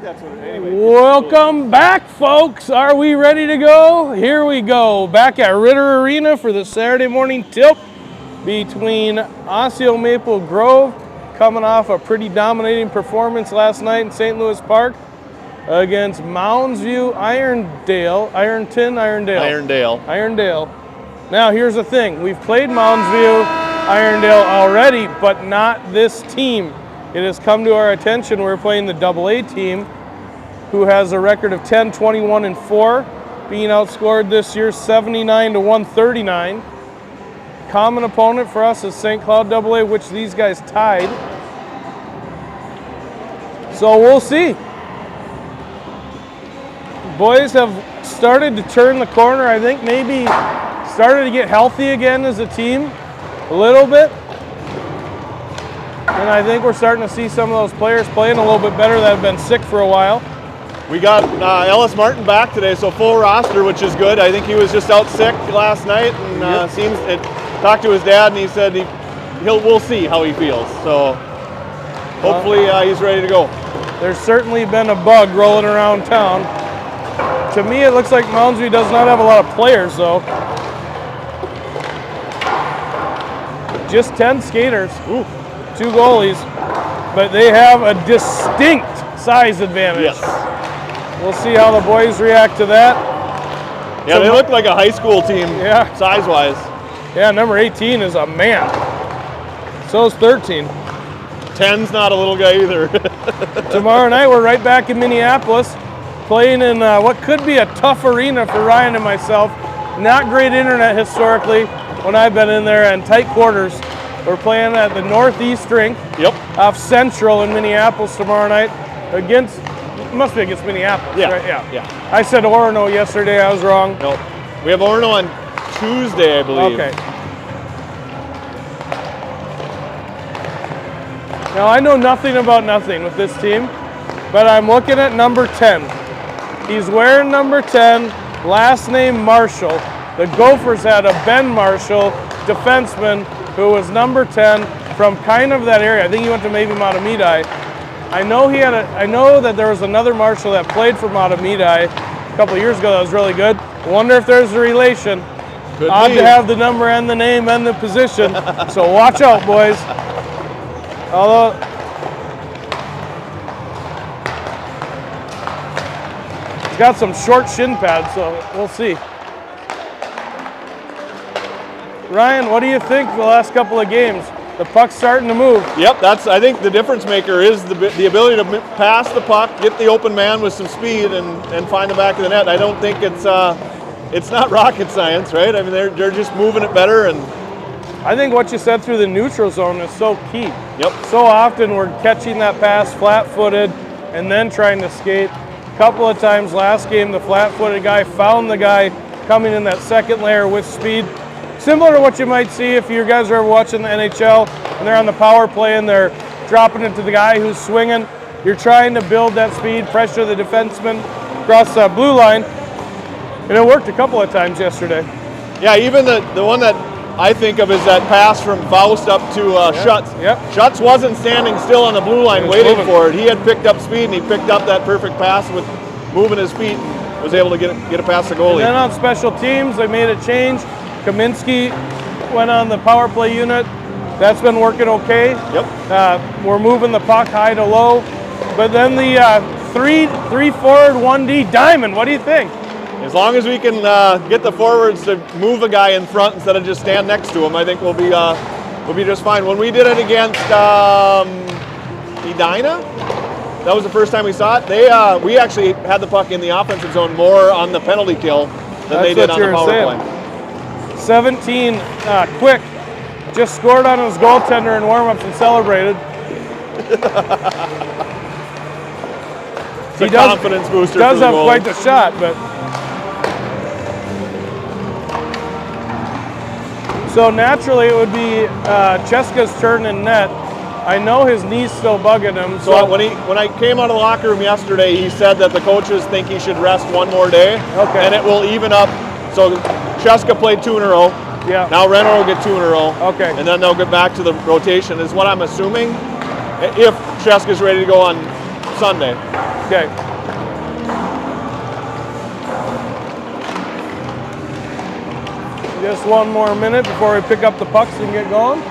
think that's what it is. Anyway, Welcome back, folks. Are we ready to go? Here we go. Back at Ritter Arena for the Saturday morning tilt between Osseo Maple Grove, coming off a pretty dominating performance last night in St. Louis Park, against Mounds View Irondale. Now, here's the thing. We've played Mounds View Irondale already, but not this team. It has come to our attention we're playing the AA team, who has a record of 10, 21, and 4, being outscored this year 79 to 139. Common opponent for us is St. Cloud AA, which these guys tied. So we'll see. Boys have started to turn the corner. I think maybe started to get healthy again as a team a little bit. And I think we're starting to see some of those players playing a little bit better that have been sick for a while. We got Ellis Martin back today, so full roster, which is good. I think he was just out sick last night, and talked to his dad, and he said we'll see how he feels. So hopefully he's ready to go. There's certainly been a bug rolling around town. To me, it looks like Mounds View does not have a lot of players, though. Just 10 skaters. Ooh. 2 goalies, but they have a distinct size advantage. Yes. We'll see how the boys react to that. Yeah, they look like a high school team, size-wise. Yeah, number 18 is a man. So is 13. 10's not a little guy either. Tomorrow night, we're right back in Minneapolis, playing in what could be a tough arena for Ryan and myself. Not great internet historically when I've been in there, and tight quarters. We're playing at the Northeast rink off Central in Minneapolis tomorrow night against, it must be against Minneapolis, right? Yeah. I said Orono yesterday, I was wrong. Nope. We have Orono on Tuesday, I believe. Okay. Now, I know nothing about nothing with this team, but I'm looking at number 10. He's wearing number 10, last name Marshall. The Gophers had a Ben Marshall, defenseman, who was number 10 from kind of that area. I think he went to maybe Matamidi. I know that there was another Marshall that played for Matamidi a couple of years ago that was really good. Wonder if there's a relation. Odd to have the number and the name and the position. So watch out, boys. Although he's got some short shin pads, so we'll see. Ryan, what do you think the last couple of games? The puck's starting to move. Yep, I think the difference maker is the ability to pass the puck, get the open man with some speed, and find the back of the net. I don't think it's not rocket science, right? I mean, they're just moving it better, and I think what you said through the neutral zone is so key. Yep. So often we're catching that pass flat-footed and then trying to skate. A couple of times last game, the flat-footed guy found the guy coming in that second layer with speed. Similar to what you might see if you guys are ever watching the NHL and they're on the power play and they're dropping it to the guy who's swinging. You're trying to build that speed, pressure the defenseman across the blue line. And it worked a couple of times yesterday. Yeah, even the one that I think of is that pass from Faust up to Schutz. Yep. Schutz wasn't standing still on the blue line waiting for it. He had picked up speed, and he picked up that perfect pass with moving his feet and was able to get it past the goalie. And then on special teams, they made a change. Kaminsky went on the power play unit. That's been working okay. Yep. We're moving the puck high to low. But then the 3 forward, 1D diamond, what do you think? As long as we can get the forwards to move a guy in front instead of just stand next to him, I think we'll be just fine. When we did it against Edina, that was the first time we saw it. We actually had the puck in the offensive zone more on the penalty kill than they did on the power play. 17, Quick, just scored on his goaltender in warm-ups and celebrated. It's a confidence booster. Does have quite the shot, but so naturally it would be Cheska's turn in net. I know his knee's still bugging him. So when I came out of the locker room yesterday, he said that the coaches think he should rest one more day, and it will even up. So Cheska played 2 in a row. Yeah. Now Renner will get 2 in a row. Okay. And then they'll get back to the rotation, is what I'm assuming, if Cheska's ready to go on Sunday. Okay. Just one more minute before we pick up the pucks and get going.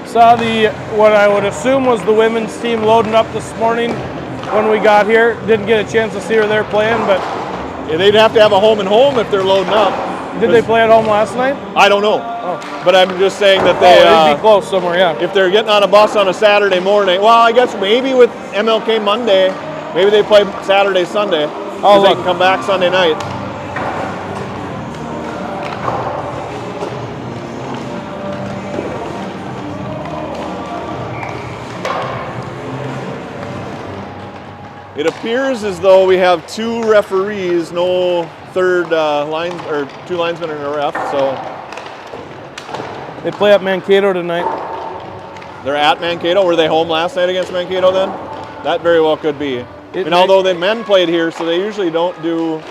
Saw what I would assume was the women's team loading up this morning when we got here. Didn't get a chance to see her there playing, but Yeah, they'd have to have a home and home if they're loading up. did they play at home last night? I don't know. Oh. But I'm just saying that They'd be close somewhere, yeah. if they're getting on a bus on a Saturday morning, well, I guess maybe with MLK Monday, maybe they play Saturday, Sunday. Oh, They look. can come back Sunday night. It appears as though we have 2 referees, no third line or 2 linesmen and a ref. So They play at Mankato tonight. they're at Mankato. Were they home last night against Mankato then? That very well could be. And although the men played here, so they usually don't do.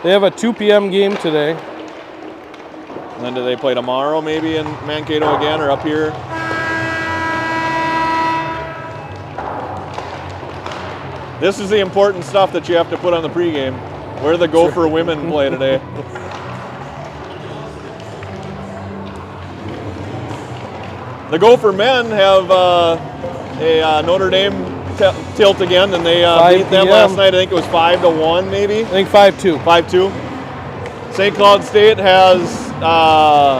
They have a 2 p.m. game today. And then do they play tomorrow maybe in Mankato again or up here? This is the important stuff that you have to put on the pregame. Where do the Gopher women play today? The Gopher men have a Notre Dame tilt again, and they beat them last night. I think it was 5-1 maybe? I think 5-2. 5-2. St. Cloud State has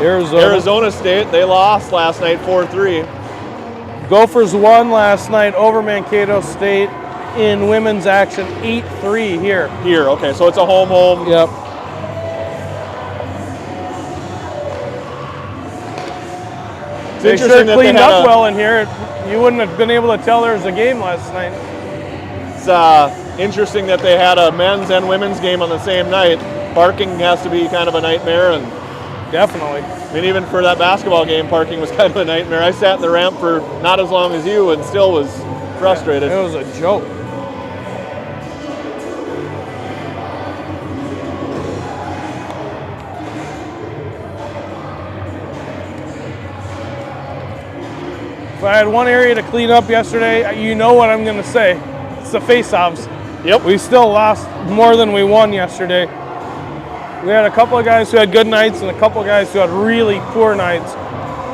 Arizona State. They lost last night 4-3. Gophers won last night over Mankato State in women's action 8-3 here. Here, okay, so it's a home. Yep. They sure cleaned up well in here. You wouldn't have been able to tell there was a game last night. It's interesting that they had a men's and women's game on the same night. Parking has to be kind of a nightmare, and definitely. I mean, even for that basketball game, parking was kind of a nightmare. I sat in the ramp for not as long as you and still was frustrated. It was a joke. If I had one area to clean up yesterday, you know what I'm going to say. It's the face-offs. Yep. We still lost more than we won yesterday. We had a couple of guys who had good nights and a couple of guys who had really poor nights.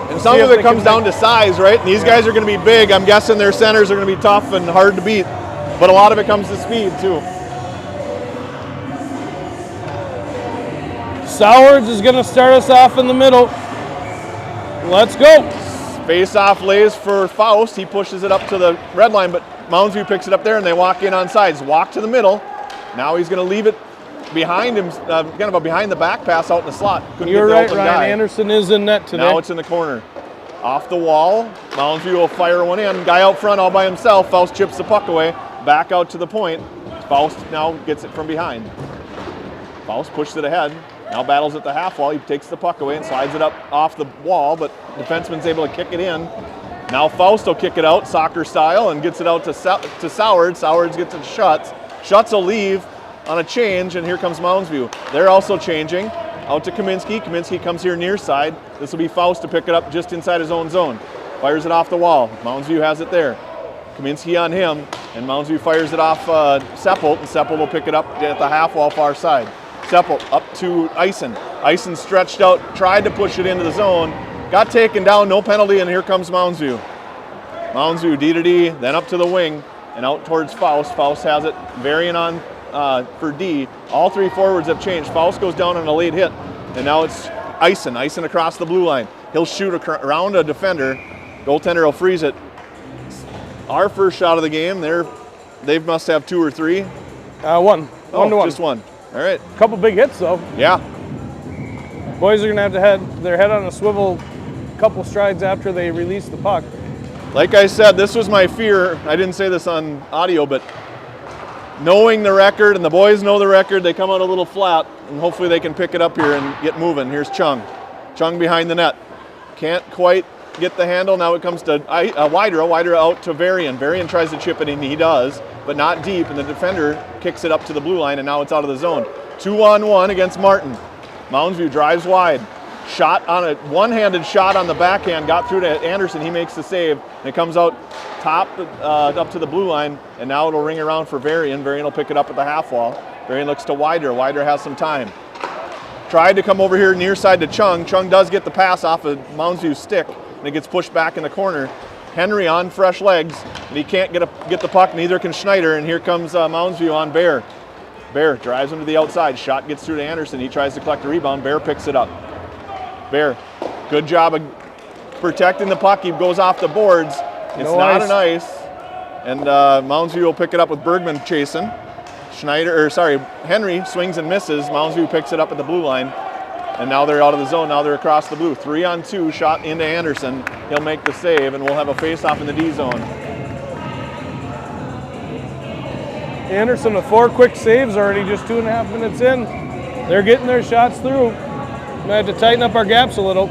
And some of it comes down to size, right? These guys are going to be big. I'm guessing their centers are going to be tough and hard to beat. But a lot of it comes to speed, too. Sowards is going to start us off in the middle. Let's go. Face-off lays for Faust. He pushes it up to the red line, but Moundsview picks it up there, and they walk in on sides. Walk to the middle. Now he's going to leave it behind him, kind of a behind-the-back pass out in the slot. You're right, Ryan Anderson is in net today. Now it's in the corner. Off the wall. Moundsview will fire one in. Guy out front all by himself. Faust chips the puck away. Back out to the point. Faust now gets it from behind. Faust pushes it ahead. Now battles at the half wall. He takes the puck away and slides it up off the wall, but defenseman's able to kick it in. Now Faust will kick it out, soccer style, and gets it out to Sowards. Sowards gets it Schutz. Schutz will leave on a change, and here comes Moundsview. They're also changing. Out to Kaminsky. Kaminsky comes here near side. This will be Faust to pick it up just inside his own zone. Fires it off the wall. Moundsview has it there. Kaminsky on him, and Moundsview fires it off Seppolt, and Seppolt will pick it up at the half wall far side. Seppolt up to Eisen. Eisen stretched out, tried to push it into the zone, got taken down, no penalty, and here comes Moundsview. Moundsview D to D, then up to the wing, and out towards Faust. Faust has it, Varian on for D. All 3 forwards have changed. Faust goes down on a late hit, and now it's Eisen. Eisen across the blue line. He'll shoot around a defender. Goaltender will freeze it. Our first shot of the game, they must have 2 or 3. One. Oh, 1-1. Just one. All right. Couple big hits though. Yeah. Boys are gonna have to their head on a swivel a couple strides after they release the puck. Like I said, this was my fear. I didn't say this on audio, but knowing the record, and the boys know the record, they come out a little flat, and hopefully they can pick it up here and get moving. Here's Chung. Chung behind the net. Can't quite get the handle. Now it comes to Wider out to Varian. Varian tries to chip it in, he does, but not deep, and the defender kicks it up to the blue line, and now it's out of the zone. 2-on-1 against Martin. Moundsview drives wide. Shot on a one-handed shot on the backhand, got through to Anderson. He makes the save. And it comes out top up to the blue line, and now it'll ring around for Varian. Varian will pick it up at the half wall. Varian looks to Wider. Wider has some time. Tried to come over here near side to Chung. Chung does get the pass off of Moundsview's stick, and it gets pushed back in the corner. Henry on fresh legs, and he can't get the puck, neither can Schneider, and here comes Moundsview on Bear. Bear drives him to the outside. Shot gets through to Anderson. He tries to collect the rebound. Bear picks it up. Bear, good job of protecting the puck. He goes off the boards. It's not an ice. And Moundsview will pick it up with Bergman chasing. Henry swings and misses. Moundsview picks it up at the blue line. And now they're out of the zone. Now they're across the blue. 3-on-2 shot into Anderson. He'll make the save, and we'll have a face-off in the D zone. Anderson with 4 quick saves already, just 2.5 minutes in. They're getting their shots through. Might have to tighten up our gaps a little.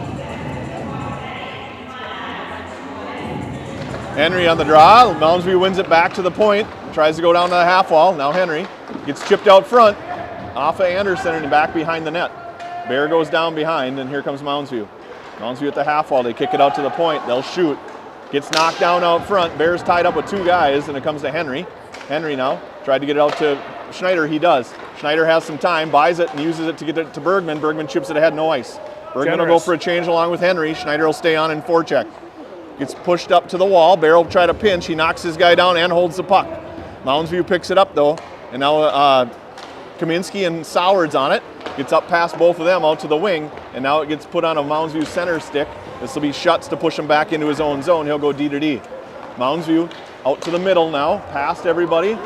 Henry on the draw. Moundsview wins it back to the point. Tries to go down to the half wall. Now Henry gets chipped out front off of Anderson and back behind the net. Bear goes down behind, and here comes Moundsview. Moundsview at the half wall. They kick it out to the point. They'll shoot. Gets knocked down out front. Bear's tied up with 2 guys, and it comes to Henry. Henry now tried to get it out to Schneider. He does. Schneider has some time, buys it, and uses it to get it to Bergman. Bergman chips it ahead, no ice. Bergman will go for a change along with Henry. Schneider will stay on in forecheck. Gets pushed up to the wall. Bear will try to pinch. He knocks his guy down and holds the puck. Moundsview picks it up, though, and now Kaminsky and Sowards on it. Gets up past both of them out to the wing, and now it gets put on a Moundsview center stick. This will be Schutz to push him back into his own zone. He'll go D to D. Moundsview out to the middle now, past everybody.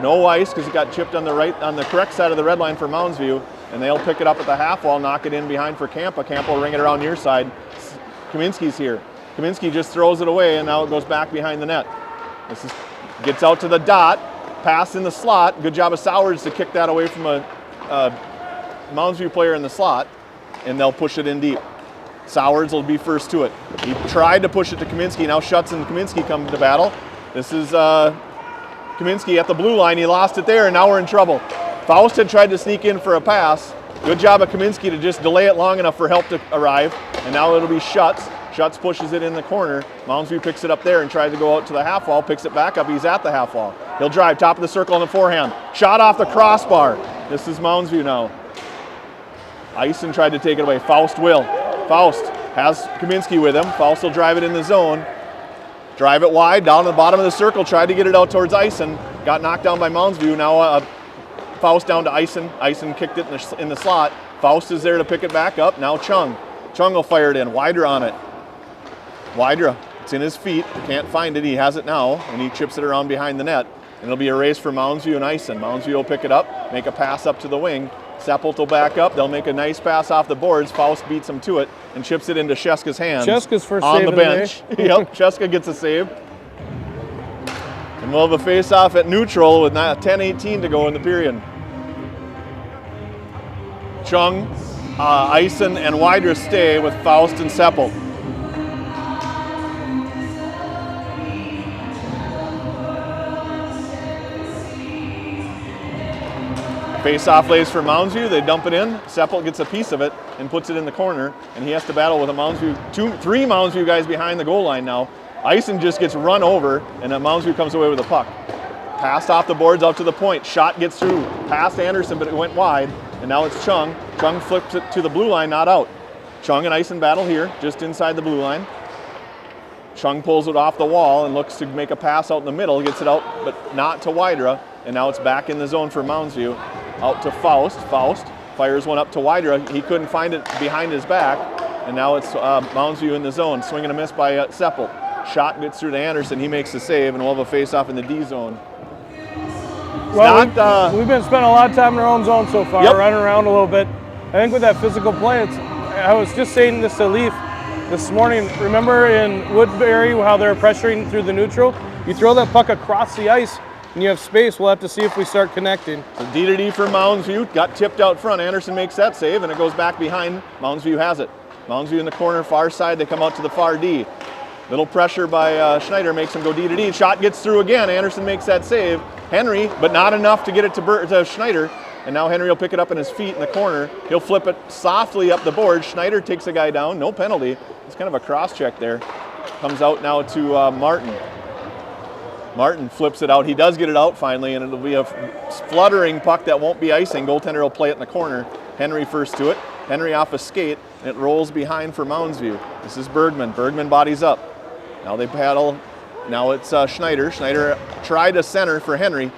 No ice because it got chipped on the correct side of the red line for Moundsview, and they'll pick it up at the half wall, knock it in behind for Kampa. Kampa will ring it around near side. Kaminsky's here. Kaminsky just throws it away, and now it goes back behind the net. Gets out to the dot, pass in the slot. Good job of Sowards to kick that away from a Moundsview player in the slot, and they'll push it in deep. Sowards will be first to it. He tried to push it to Kaminsky. Now Schutz and Kaminsky come to battle. This is Kaminsky at the blue line. He lost it there, and now we're in trouble. Faust had tried to sneak in for a pass. Good job of Kaminsky to just delay it long enough for help to arrive, and now it'll be Schutz. Schutz pushes it in the corner. Moundsview picks it up there and tries to go out to the half wall, picks it back up. He's at the half wall. He'll drive, top of the circle on the forehand. Shot off the crossbar. This is Moundsview now. Eisen tried to take it away. Faust will. Faust has Kaminsky with him. Faust will drive it in the zone. Drive it wide, down to the bottom of the circle. Tried to get it out towards Eisen. Got knocked down by Moundsview. Now Faust down to Eisen. Eisen kicked it in the slot. Faust is there to pick it back up. Now Chung. Chung will fire it in. Wider on it. Wider, it's in his feet. Can't find it. He has it now, and he chips it around behind the net. And it'll be a race for Moundsview and Eisen. Moundsview will pick it up, make a pass up to the wing. Seppelt will back up. They'll make a nice pass off the boards. Faust beats him to it and chips it into Sheska's hands. Sheska's first on save the bench. Yep, Sheska gets a save. And we'll have a face-off at neutral with 10:18 to go in the period. Chung, Eisen, and Wider stay with Faust and Seppelt. Face-off lays for Moundsview. They dump it in. Seppelt gets a piece of it and puts it in the corner, and he has to battle with a three Moundsview guys behind the goal line now. Eisen just gets run over, and then Moundsview comes away with a puck. Passed off the boards out to the point. Shot gets through. Past Anderson, but it went wide, and now it's Chung. Chung flips it to the blue line, not out. Chung and Eisen battle here, just inside the blue line. Chung pulls it off the wall and looks to make a pass out in the middle. Gets it out, but not to Widra, and now it's back in the zone for Moundsview. Out to Faust. Faust fires one up to Widra. He couldn't find it behind his back, and now it's Moundsview in the zone. Swing and a miss by Seppelt. Shot gets through to Anderson. He makes the save, and we'll have a face-off in the D zone. Well, we've been spending a lot of time in our own zone so far, running around a little bit. I think with that physical play, I was just saying this to Leaf this morning. Remember in Woodbury how they're pressuring through the neutral? You throw that puck across the ice, and you have space. We'll have to see if we start connecting. So D to D for Moundsview. Got tipped out front. Anderson makes that save, and it goes back behind. Moundsview has it. Moundsview in the corner, far side. They come out to the far D. Little pressure by Schneider makes him go D to D. Shot gets through again. Anderson makes that save. Henry, but not enough to get it to Schneider. and now Henry will pick it up in his feet in the corner. He'll flip it softly up the board. Schneider takes a guy down, no penalty. It's kind of a cross check there. Comes out now to Martin. Martin flips it out. He does get it out finally, and it'll be a fluttering puck that won't be icing. Goaltender will play it in the corner. Henry first to it. Henry off a skate, and it rolls behind for Moundsview. This is Bergman. Bergman bodies up. Now they paddle. Now it's Schneider. Schneider tried to center for Henry.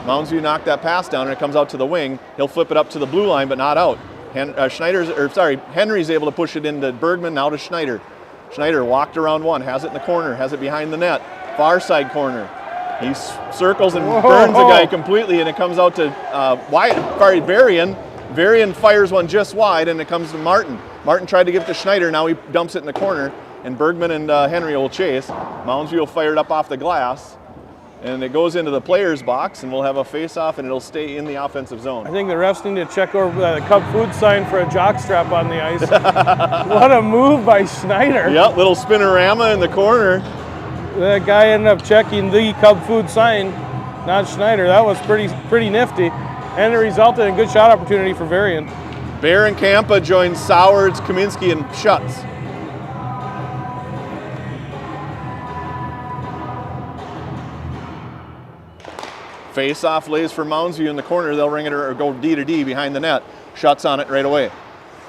Moundsview knocked that pass down, and it comes out to the wing. He'll flip it up to the blue line, but not out. Henry's able to push it into Bergman, now to Schneider. Schneider walked around one, has it in the corner, has it behind the net. Far side corner. He circles and burns a guy completely, and it comes out to Varian. Varian fires one just wide, and it comes to Martin. Martin tried to give it to Schneider, now he dumps it in the corner, and Bergman and Henry will chase. Moundsview will fire it up off the glass, and it goes into the player's box, and we'll have a face-off, and it'll stay in the offensive zone. I think the refs need to check over the Cub food sign for a jockstrap on the ice. What a move by Schneider. Yep, little spinorama in the corner. That guy ended up checking the Cub food sign, not Schneider. That was pretty nifty, and it resulted in a good shot opportunity for Varian. Baron Kampa joins Sowards, Kaminsky, and Schutz. Face-off lays for Moundsview in the corner. They'll ring it or go D to D behind the net. Schutz on it right away.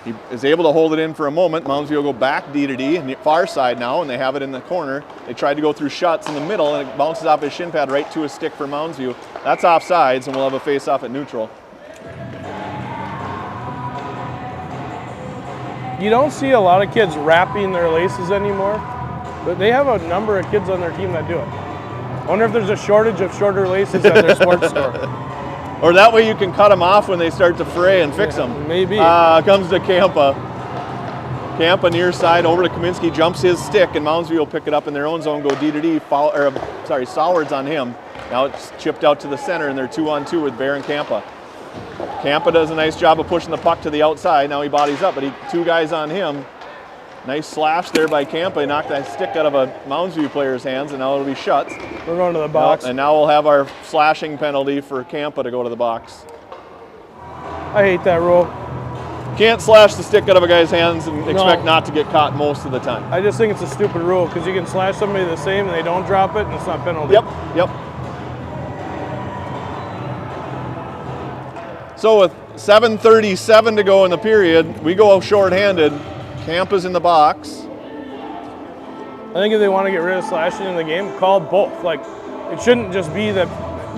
He is able to hold it in for a moment. Moundsview will go back D to D, and the far side now, and they have it in the corner. They tried to go through Schutz in the middle, and it bounces off his shin pad right to a stick for Moundsview. That's offsides, and we'll have a face-off at neutral. You don't see a lot of kids wrapping their laces anymore, but they have a number of kids on their team that do it. I wonder if there's a shortage of shorter laces at their sports store. Or that way you can cut them off when they start to fray and fix them. Maybe. Comes to Kampa. Kampa near side over to Kaminsky, jumps his stick, and Moundsview will pick it up in their own zone, go D to D. Sowards on him. Now it's chipped out to the center, and they're 2-on-2 with Baron Kampa. Kampa does a nice job of pushing the puck to the outside. Now he bodies up, but two guys on him. Nice slash there by Kampa. He knocked that stick out of a Moundsview player's hands, and now it'll be Schutz. We're going to the box. And now we'll have our slashing penalty for Kampa to go to the box. I hate that rule. Can't slash the stick out of a guy's hands and expect not to get caught most of the time. I just think it's a stupid rule because you can slash somebody the same and they don't drop it, and it's not penalty. Yep. So with 7:37 to go in the period, we go shorthanded. Kampa's in the box. I think if they want to get rid of slashing in the game, call both. Like, it shouldn't just be that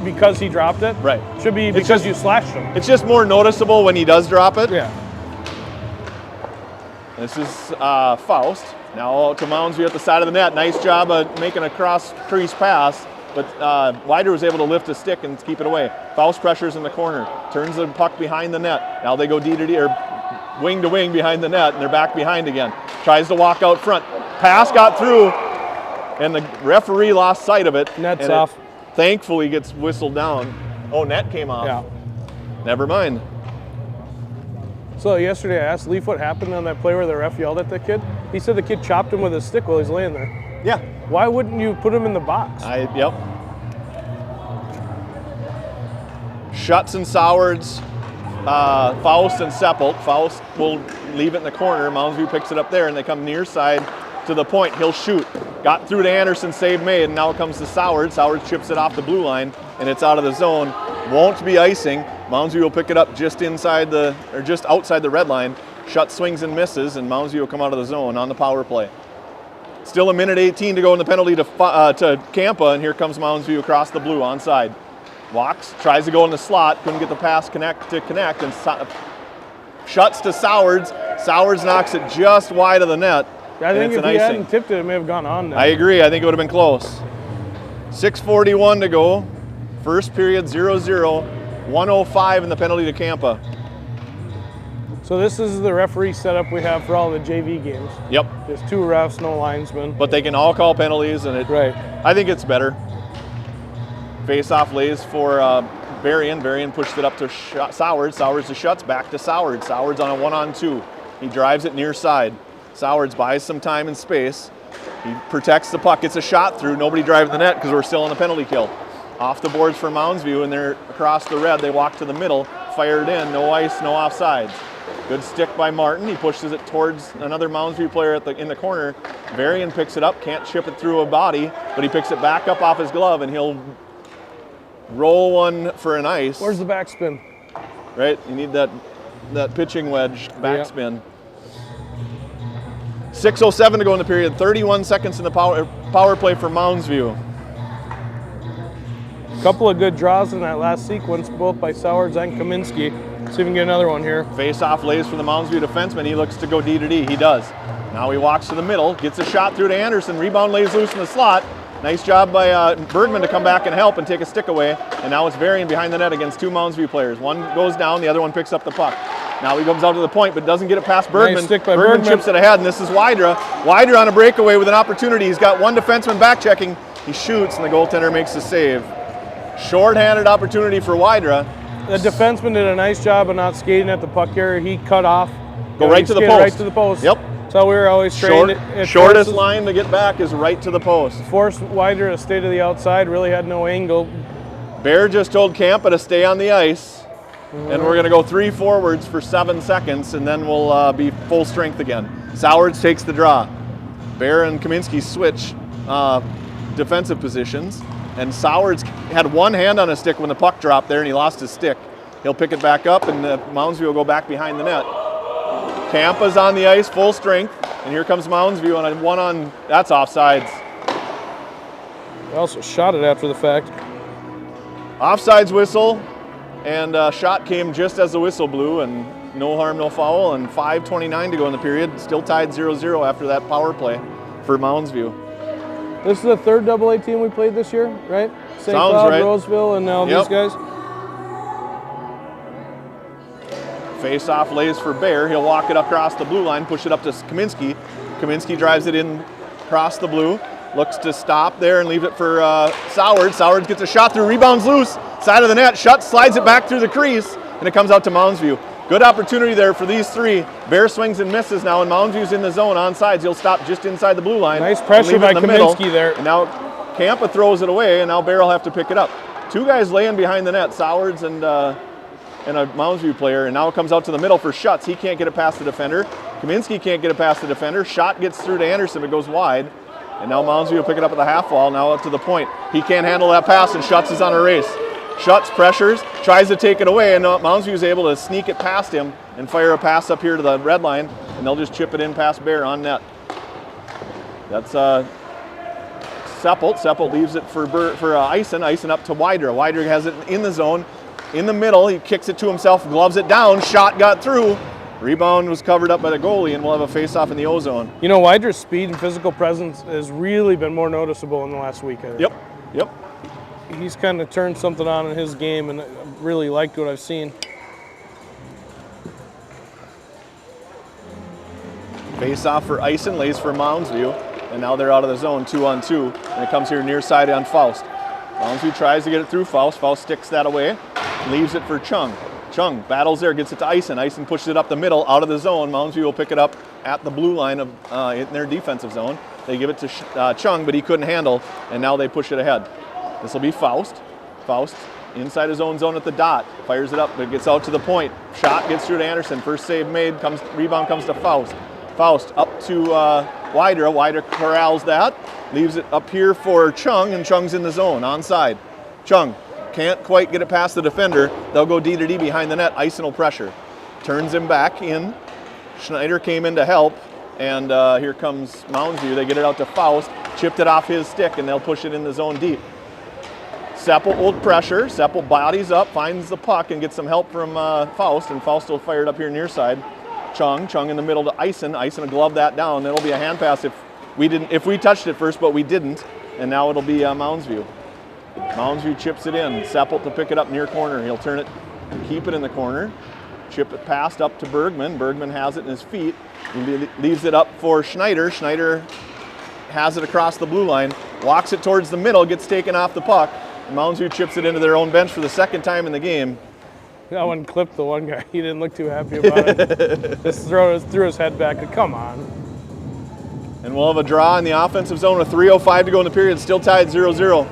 because he dropped it. Right. It should be because you slashed him. It's just more noticeable when he does drop it. Yeah. This is Faust. Now to Moundsview at the side of the net. Nice job of making a cross crease pass, but Wider was able to lift the stick and keep it away. Faust pressures in the corner, turns the puck behind the net. Now they go D to D, or wing to wing behind the net, and they're back behind again. Tries to walk out front. Pass got through, and the referee lost sight of it. Net's off. Thankfully gets whistled down. Oh, net came off. Yeah. Never mind. So yesterday I asked Leaf what happened on that play where the ref yelled at the kid. He said the kid chopped him with his stick while he's laying there. Yeah. Why wouldn't you put him in the box? Yep. Schutz and Sowards, Faust and Seppelt. Faust will leave it in the corner. Moundsview picks it up there, and they come near side to the point. He'll shoot. Got through to Anderson, save made, and now it comes to Sowards. Sowards chips it off the blue line, and it's out of the zone. Won't be icing. Moundsview will pick it up just outside the red line. Schutz swings and misses, and Moundsview will come out of the zone on the power play. Still a minute 18 to go in the penalty to Kampa, and here comes Moundsview across the blue onside. Walks, tries to go in the slot, couldn't get the pass connect, and Schutz to Sowards. Sowards knocks it just wide of the net. I think if he hadn't tipped it, it may have gone on now. I agree. I think it would have been close. 6:41 to go. First period 0-0. 105 in the penalty to Kampa. So this is the referee setup we have for all the JV games. Yep. There's two refs, no linesmen. But they can all call penalties, and right. I think it's better. Face-off lays for Varian. Varian pushed it up to Sowards. Sowards to Schutz, back to Sowards. Sowards on a 1-on-2. He drives it near side. Sowards buys some time and space. He protects the puck. It's a shot through. Nobody driving the net because we're still on the penalty kill. Off the boards for Moundsview, and they're across the red. They walk to the middle. fired in, no ice, no offsides. Good stick by Martin. He pushes it towards another Mounds View player in the corner. Varian picks it up, can't chip it through a body, but he picks it back up off his glove, and he'll roll one for an ice. Where's the backspin? Right, you need that pitching wedge backspin. 6:07 to go in the period. 31 seconds in the power play for Mounds View. A couple of good draws in that last sequence, both by Sowards and Kaminsky. See if we can get another one here. Face-off lays for the Mounds View defenseman. He looks to go D to D. He does. Now he walks to the middle, gets a shot through to Anderson. Rebound lays loose in the slot. Nice job by Bergman to come back and help and take a stick away. And now it's Varian behind the net against two Mounds View players. One goes down, the other one picks up the puck. Now he comes out to the point, but doesn't get it past Bergman. Nice stick by Bergman Bergman. chips it ahead, and this is Wydra. Wydra on a breakaway with an opportunity. He's got one defenseman back checking. He shoots, and the goaltender makes the save. Short-handed opportunity for Wydra. The defenseman did a nice job of not skating at the puck carrier. He cut off. Go right to the post. Right to the post. Yep. So we were always trained. Shortest line to get back is right to the post. Forced Wydra to stay to the outside. Really had no angle. Bear just told Campa to stay on the ice. And we're going to go 3 forwards for 7 seconds, and then we'll be full strength again. Sowards takes the draw. Bear and Kaminsky switch defensive positions. And Sowards had one hand on a stick when the puck dropped there, and he lost his stick. He'll pick it back up, and Mounds View will go back behind the net. Campa's on the ice, full strength, and here comes Mounds View on a one-on, that's offsides. They also shot it after the fact. Offsides whistle, and shot came just as the whistle blew, and no harm, no foul, and 5:29 to go in the period. Still tied 0-0 after that power play for Mounds View. This is the third AA team we played this year, right? St. Sounds Cloud, right. Roseville, and now these guys. Face-off lays for Bear. He'll walk it across the blue line, push it up to Kaminsky. Kaminsky drives it in across the blue, looks to stop there and leave it for Sowards. Sowards gets a shot through, rebounds loose, side of the net, slides it back through the crease, and it comes out to Mounds View. Good opportunity there for these three. Bear swings and misses now, and Mounds View's in the zone on sides. He'll stop just inside the blue line. Nice pressure by Kaminsky there. And now Campa throws it away, and now Bear will have to pick it up. Two guys laying behind the net, Sowards and a Mounds View player, and now it comes out to the middle for Schutz. He can't get it past the defender. Kaminsky can't get it past the defender. Shot gets through to Anderson, but goes wide. And now Mounds View will pick it up at the half wall, now up to the point. He can't handle that pass, and Schutz is on a race. Schutz pressures, tries to take it away, and Mounds View is able to sneak it past him and fire a pass up here to the red line, and they'll just chip it in past Bear on net. That's Seppelt. Seppelt leaves it for Eisen. Eisen up to Wydra. Wydra has it in the zone. In the middle, he kicks it to himself, gloves it down, shot got through. Rebound was covered up by the goalie, and we'll have a face-off in the O-zone. You know, Wydra's speed and physical presence has really been more noticeable in the last week, I think. Yep. He's kind of turned something on in his game, and I really liked what I've seen. Face-off for Eisen, lays for Mounds View, and now they're out of the zone, 2-on-2, and it comes here near side on Faust. Mounds View tries to get it through Faust. Faust sticks that away, leaves it for Chung. Chung battles there, gets it to Eisen. Eisen pushes it up the middle, out of the zone. Mounds View will pick it up at the blue line of in their defensive zone. They give it to Chung, but he couldn't handle, and now they push it ahead. This will be Faust. Faust inside his own zone at the dot, fires it up, but it gets out to the point. Shot gets through to Anderson. First save made. Rebound comes to Faust. Faust up to Wydra. Wydra corrals that, leaves it up here for Chung, and Chung's in the zone, onside. Chung can't quite get it past the defender. They'll go D to D behind the net. Eisen will pressure. Turns him back in. Schneider came in to help, and here comes Mounds View. They get it out to Faust, chipped it off his stick, and they'll push it in the zone deep. Seppelt will pressure. Seppelt bodies up, finds the puck, and gets some help from Faust, and Faust will fire it up here near side. Chung in the middle to Eisen. Eisen will glove that down. It'll be a hand pass if we touched it first, but we didn't, and now it'll be Mounds View. Mounds View chips it in. Seppelt to pick it up near corner. He'll turn it, keep it in the corner. Chip it past up to Bergman. Bergman has it in his feet. He leaves it up for Schneider. Schneider has it across the blue line. Walks it towards the middle. Gets taken off the puck. Mounds View chips it into their own bench for the second time in the game. That one clipped the one guy. He didn't look too happy about it. Just threw his head back. Come on. And we'll have a draw in the offensive zone with 3:05 to go in the period. Still tied 0-0.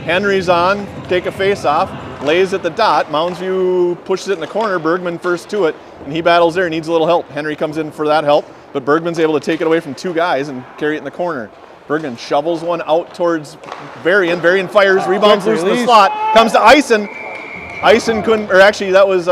Henry's on take a face-off, lays at the dot. Mounds View pushes it in the corner. Bergman first to it, and he battles there, needs a little help. Henry comes in for that help, but Bergman's able to take it away from 2 guys and carry it in the corner. Bergman shovels one out towards Varian. Varian fires, rebounds loose in the slot, comes to Eisen. Eisen couldn't, or actually that was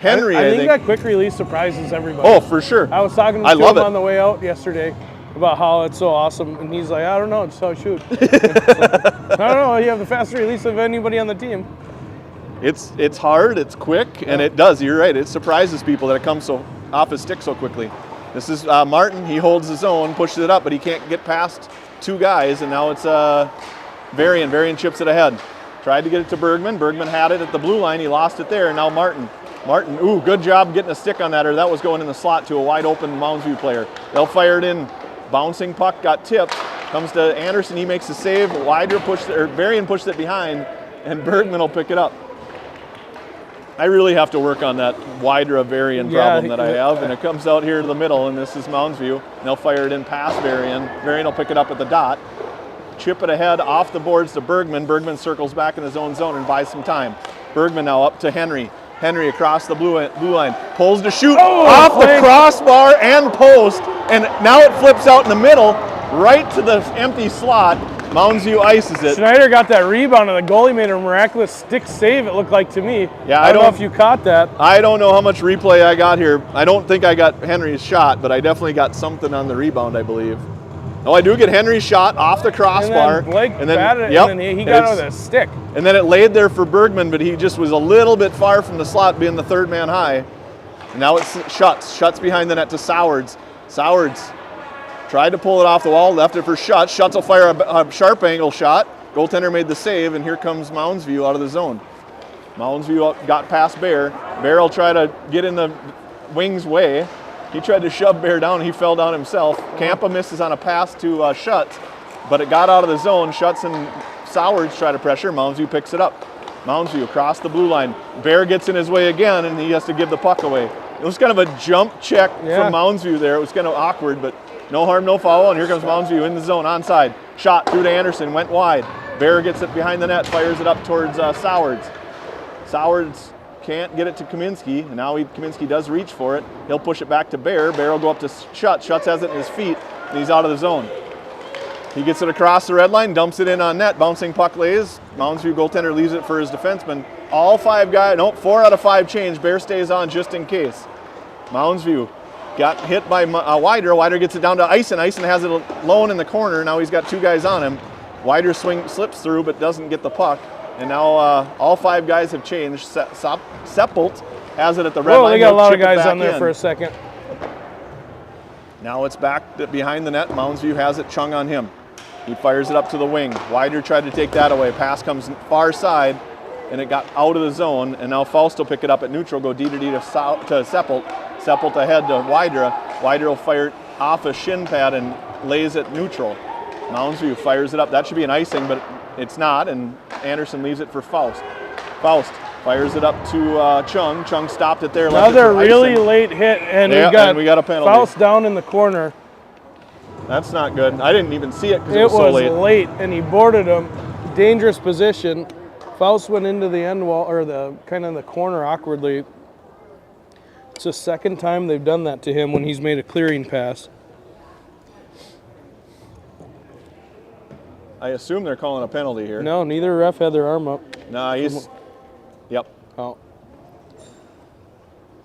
Henry, I think that quick release surprises everybody. Oh, for sure. I was talking to him on the way out yesterday about how it's so awesome, and he's like, I don't know, it's how I shoot. I don't know, you have the fastest release of anybody on the team. It's hard, it's quick, and it does, you're right, it surprises people that it comes so off his stick so quickly. This is Martin, he holds his own, pushes it up, but he can't get past 2 guys, and now it's Varian. Varian chips it ahead. Tried to get it to Bergman. Bergman had it at the blue line, he lost it there, and now Martin. Martin, ooh, good job getting a stick on that, or that was going in the slot to a wide open Mounds View player. They'll fire it in. Bouncing puck got tipped. Comes to Anderson, he makes a save. Varian pushed it behind, and Bergman will pick it up. I really have to work on that Widra Varian problem that I have, and it comes out here to the middle, and this is Mounds View. And they'll fire it in past Varian. Varian will pick it up at the dot. Chip it ahead off the boards to Bergman. Bergman circles back in his own zone and buys some time. Bergman now up to Henry. Henry across the blue line, pulls to shoot off the crossbar and post, and now it flips out in the middle, right to the empty slot. Mounds View ices it. Schneider got that rebound, and the goalie made a miraculous stick save, it looked like to me. Yeah, I don't know if you caught that. I don't know how much replay I got here. I don't think I got Henry's shot, but I definitely got something on the rebound, I believe. Oh, I do get Henry's shot off the crossbar. And then Blake batted it, and then he got it with a stick. And then it laid there for Bergman, but he just was a little bit far from the slot, being the 3rd man high. And now it's Schutz behind the net to Sowards. Sowards tried to pull it off the wall, left it for Schutz. Schutz will fire a sharp angle shot. Goaltender made the save, and here comes Mounds View out of the zone. Mounds View got past Bear. Bear will try to get in the wing's way. He tried to shove Bear down, he fell down himself. Campa misses on a pass to Schutz, but it got out of the zone. Schutz and Sowards try to pressure. Mounds View picks it up. Mounds View across the blue line. Bear gets in his way again, and he has to give the puck away. It was kind of a jump check from Mounds View there. It was kind of awkward, but no harm, no foul. And here comes Mounds View in the zone, onside. Shot through to Anderson, went wide. Bear gets it behind the net, fires it up towards Sowards. Sowards can't get it to Kaminsky, and now Kaminsky does reach for it. He'll push it back to Bear. Bear will go up to Schutz. Schutz has it in his feet, and he's out of the zone. He gets it across the red line, dumps it in on net. Bouncing puck lays. Mounds View goaltender leaves it for his defenseman. All 5 guys, 4 out of 5 change. Bear stays on just in case. Mounds View got hit by Widra. Widra gets it down to Eisen. Eisen has it alone in the corner. Now he's got 2 guys on him. Widra slips through but doesn't get the puck. And now all 5 guys have changed. Seppelt has it at the red line. They got a lot of guys on there for a second. Now it's back behind the net. Mounds View has it. Chung on him. He fires it up to the wing. Widra tried to take that away. Pass comes far side, and it got out of the zone. And now Faust will pick it up at neutral. Go D to Seppelt. Seppelt ahead to Widra. Widra will fire it off a shin pad and lays it neutral. Mounds View fires it up. That should be an icing, but it's not, and Anderson leaves it for Faust. Faust fires it up to Chung. Chung stopped it there. Another really late hit, and we got a penalty. Faust down in the corner. That's not good. I didn't even see it because it was so late. It was late, and he boarded him. Dangerous position. Faust went into the end wall, or the kind of in the corner awkwardly. It's the 2nd time they've done that to him when he's made a clearing pass. I assume they're calling a penalty here. No, neither ref had their arm up. Nah, he's... Yep. Oh.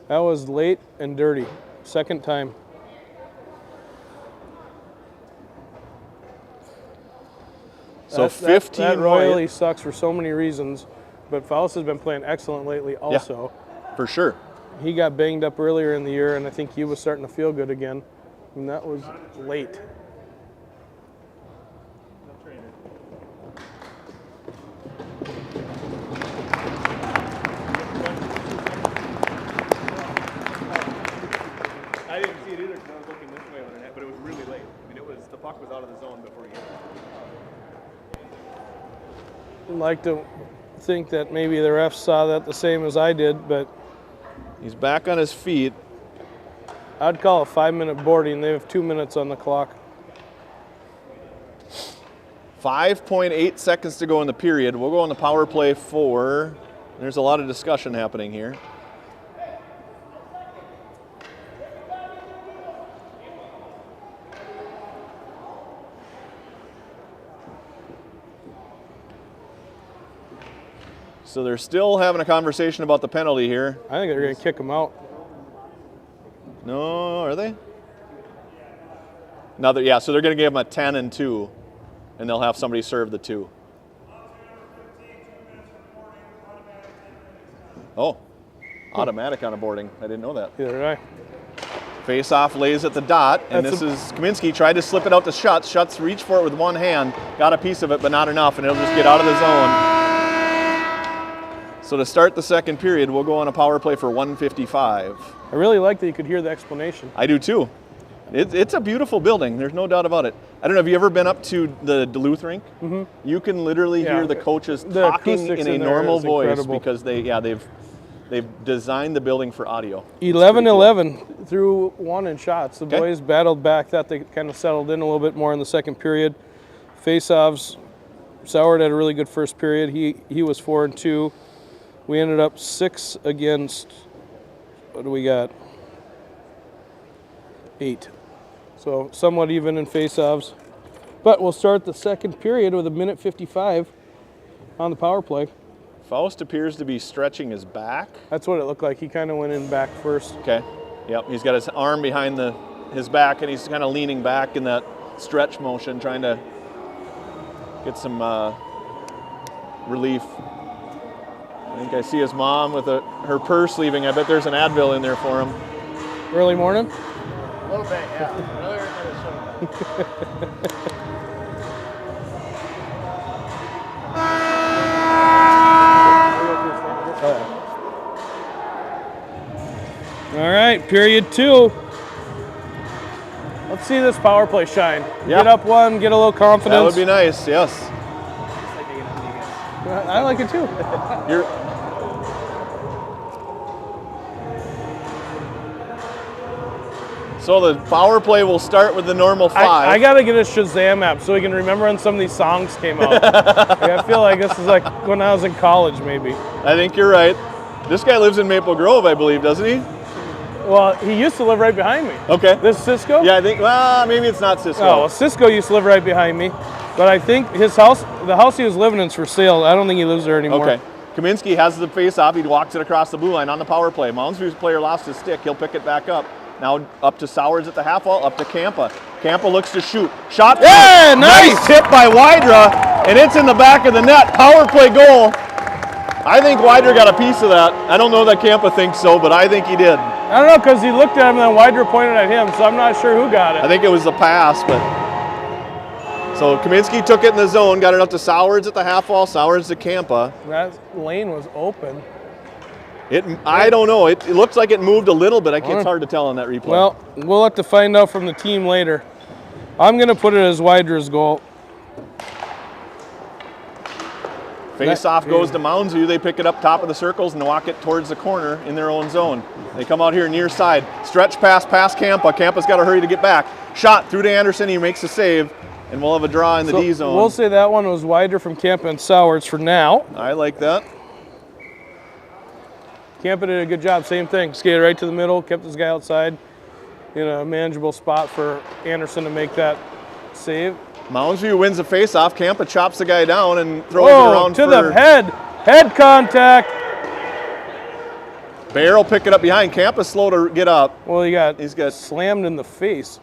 That was late and dirty. 2nd time. So 15 that royally sucks for so many reasons, but Faust has been playing excellent lately also. Yeah, for sure. He got banged up earlier in the year, and I think he was starting to feel good again, and that was late. I didn't see it either because I was looking this way on the net, but it was really late. I mean, the puck was out of the zone before he hit it. I'd like to think that maybe the refs saw that the same as I did, but he's back on his feet. I'd call a 5-minute boarding. They have 2 minutes on the clock. 5.8 seconds to go in the period. We'll go on the power play 4. There's a lot of discussion happening here. So they're still having a conversation about the penalty here. I think they're going to kick him out. No, are they? No, yeah, so they're going to give him a 10 and 2, and they'll have somebody serve the 2. Oh, automatic on a boarding. I didn't know that. Either did I. Face-off lays at the dot, and this is Kaminsky tried to slip it out to Schutz. Schutz reached for it with one hand, got a piece of it, but not enough, and it'll just get out of the zone. So to start the second period, we'll go on a power play for 1:55. I really like that you could hear the explanation. I do too. It's a beautiful building. There's no doubt about it. I don't know, have you ever been up to the Duluth rink? Mm-hmm. You can literally hear the coaches talking in a normal voice because they've designed the building for audio. 11-11 through 1 in shots. The boys battled back. That they kind of settled in a little bit more in the second period. Face-offs. Sauer had a really good first period. He was 4 and 2. We ended up 6 against, what do we got? 8. So somewhat even in face-offs. But we'll start the second period with 1:55 on the power play. Faust appears to be stretching his back. That's what it looked like. He kind of went in back first. Okay. Yep. He's got his arm behind his back, and he's kind of leaning back in that stretch motion, trying to get some relief. I think I see his mom with her purse leaving. I bet there's an Advil in there for him. Early morning? A little bit, yeah. Earlier than it should have. All right, period 2. Let's see this power play shine. Yeah. Get up 1, get a little confidence. That would be nice, yes. I like it too. So the power play will start with the normal 5. I gotta get a Shazam app so we can remember when some of these songs came out. I feel like this is like when I was in college, maybe. I think you're right. This guy lives in Maple Grove, I believe, doesn't he? Well, he used to live right behind me. Okay. This Cisco? Yeah, I think, well, maybe it's not Cisco. Oh, well, Cisco used to live right behind me. But I think his house, the house he was living in is for sale. I don't think he lives there anymore. Okay. Kaminsky has the face-off. He walks it across the blue line on the power play. Mounds View's player lost his stick. He'll pick it back up. Now up to Sowers at the half wall, up to Campa. Campa looks to shoot. Shot. Yeah, nice hit by Wydra, and it's in the back of the net. Power play goal. I think Wydra got a piece of that. I don't know that Campa thinks so, but I think he did. I don't know, because he looked at him and then Wydra pointed at him, so I'm not sure who got it. I think it was the pass, but. So Kaminsky took it in the zone, got it up to Sowers at the half wall, Sowers to Campa. That lane was open. I don't know. It looks like it moved a little bit. It's hard to tell on that replay. Well, we'll have to find out from the team later. I'm going to put it as Wydra's goal. Face-off goes to Mounds View. They pick it up top of the circles and walk it towards the corner in their own zone. They come out here near side. Stretch pass past Campa. Campa's got to hurry to get back. Shot through to Anderson. He makes the save. And we'll have a draw in the D zone. We'll say that one was Wydra from Campa and Sowers for now. I like that. Campa did a good job. Same thing. Skated right to the middle. Kept this guy outside in a manageable spot for Anderson to make that save. Mounds View wins the face-off. Campa chops the guy down and throws it around to the head. Head contact. Bear will pick it up behind. Campa's slow to get up. Well, he's got slammed in the face.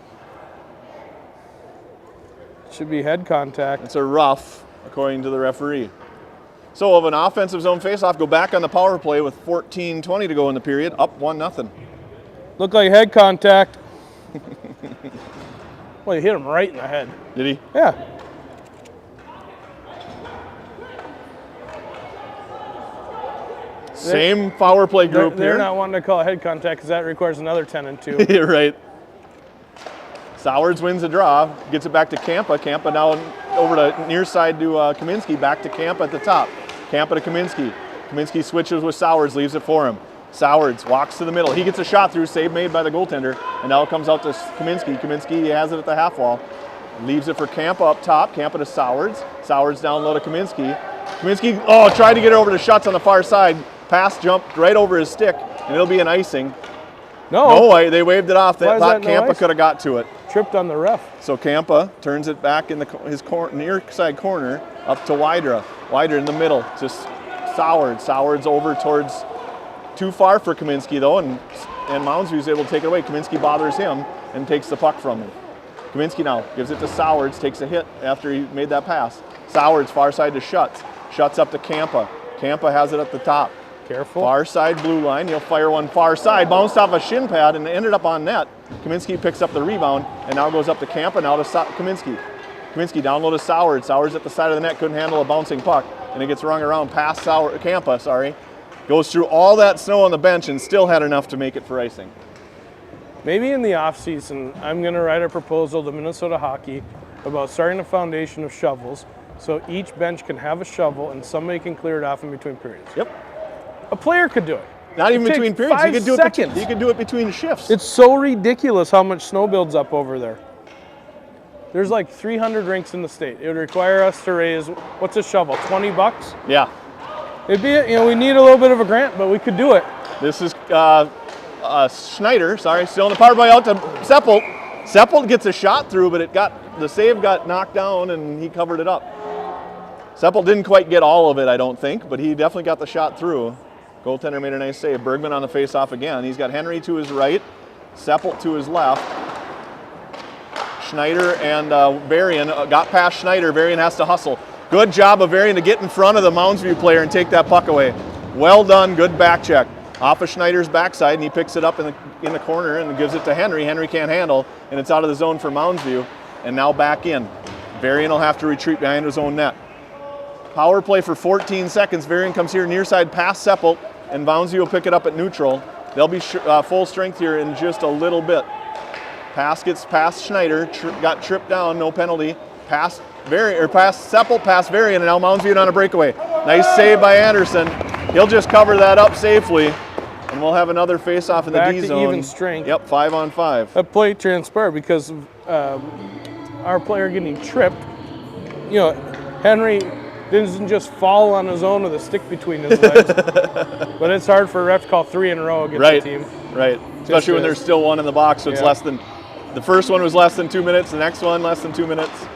Should be head contact. It's a rough, according to the referee. So of an offensive zone face-off, go back on the power play with 14:20 to go in the period, up 1-0. Looked like head contact. Well, he hit him right in the head. Did he? Yeah. Same power play group they're here. not wanting to call it head contact because that requires another 10 and 2. You're right. Sowers wins the draw, gets it back to Campa. Campa now over to near side to Kaminsky, back to Campa at the top. Campa to Kaminsky. Kaminsky switches with Sowers, leaves it for him. Sowers walks to the middle. He gets a shot through, save made by the goaltender, and now it comes out to Kaminsky. Kaminsky has it at the half wall. Leaves it for Kampa up top. Kampa to Sowards. Sowards down low to Kaminsky. Kaminsky, oh, tried to get it over to Schutz on the far side. Pass jumped right over his stick, and it'll be an icing. No, they waved it off. They thought Kampa could have got to it. Tripped on the ref. So Kampa turns it back in his near side corner up to Wydra. Wydra in the middle, just Sowards. Sowards over towards, too far for Kaminsky though, and Moundsview's able to take it away. Kaminsky bothers him and takes the puck from him. Kaminsky now gives it to Sowards, takes a hit after he made that pass. Sowards far side to Schutz. Schutz up to Kampa. Kampa has it at the top. Careful. Far side blue line. He'll fire one far side. Bounced off a shin pad and ended up on net. Kaminsky picks up the rebound and now goes up to Kampa. Now to Kaminsky. Kaminsky down low to Sowards. Sowards at the side of the net. Couldn't handle a bouncing puck. And it gets rung around past Kampa. Goes through all that snow on the bench and still had enough to make it for icing. Maybe in the off-season, I'm going to write a proposal to Minnesota Hockey about starting a foundation of shovels so each bench can have a shovel and somebody can clear it off in between periods. Yep. A player could do it. Not even between periods. You could do it between shifts. It's so ridiculous how much snow builds up over there. There's like 300 rinks in the state. It would require us to raise, what's a shovel, $20? Yeah. It'd be, we need a little bit of a grant, but we could do it. This is Schneider, still in the power play out to Seppelt. Seppelt gets a shot through, but the save got knocked down and he covered it up. Seppelt didn't quite get all of it, I don't think, but he definitely got the shot through. Goaltender made a nice save. Bergman on the face-off again. He's got Henry to his right, Seppelt to his left. Schneider and Varian got past Schneider. Varian has to hustle. Good job of Varian to get in front of the Moundsview player and take that puck away. Well done, good back check. Off of Schneider's backside, and he picks it up in the corner and gives it to Henry. Henry can't handle, and it's out of the zone for Moundsview, and now back in. Varian will have to retreat behind his own net. Power play for 14 seconds. Varian comes here near side past Seppelt, and Moundsview will pick it up at neutral. They'll be full strength here in just a little bit. Pass gets past Schneider, got tripped down, no penalty. Past Seppelt, past Varian, and now Moundsview on a breakaway. Nice save by Anderson. He'll just cover that up safely, and we'll have another face-off in the D zone. Back to even strength. Yep, 5-on-5. That play transpired because of our player getting tripped. Henry didn't just fall on his own with a stick between his legs. But it's hard for a ref to call 3 in a row against the team. Right, especially when there's still one in the box, so it's less than, the first one was less than 2 minutes, the next one less than 2 minutes.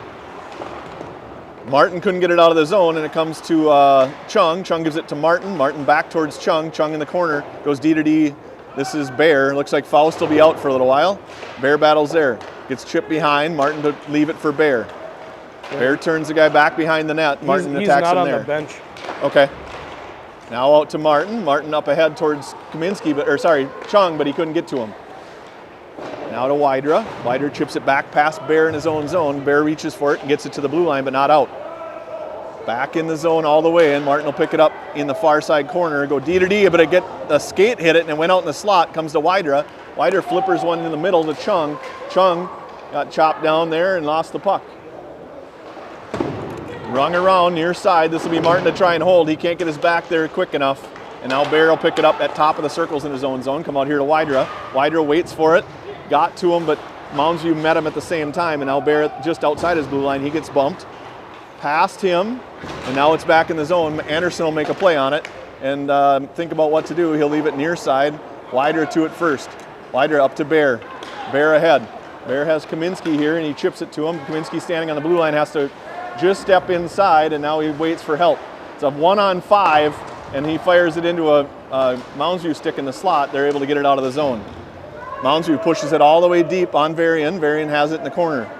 Martin couldn't get it out of the zone, and it comes to Chung. Chung gives it to Martin. Martin back towards Chung. Chung in the corner, goes D to D. This is Bear. Looks like Faust will be out for a little while. Bear battles there. Gets chipped behind. Martin to leave it for Bear. Yeah. Bear turns the guy back behind the net. Martin attacks him there. He's not on the bench. Okay. Now out to Martin. Martin up ahead towards Chung, but he couldn't get to him. Now to Wydra. Wydra chips it back past Bear in his own zone. Bear reaches for it and gets it to the blue line, but not out. Back in the zone all the way, and Martin will pick it up in the far side corner. Go D to D, but a skate hit it and it went out in the slot. Comes to Wydra. Wydra flippers one in the middle to Chung. Chung got chopped down there and lost the puck. Rung around near side. This will be Martin to try and hold. He can't get his back there quick enough. And now Bear will pick it up at top of the circles in his own zone. Come out here to Wydra. Wydra waits for it. Got to him, but Moundsview met him at the same time, and now Bear just outside his blue line. He gets bumped. Past him, and now it's back in the zone. Anderson will make a play on it and think about what to do. He'll leave it near side. Wydra to it first. Wydra up to Bear. Bear ahead. Bear has Kaminsky here, and he chips it to him. Kaminsky standing on the blue line has to just step inside, and now he waits for help. It's a 1-on-5, and he fires it into a Moundsview stick in the slot. They're able to get it out of the zone. Moundsview pushes it all the way deep on Varian. Varian has it in the corner.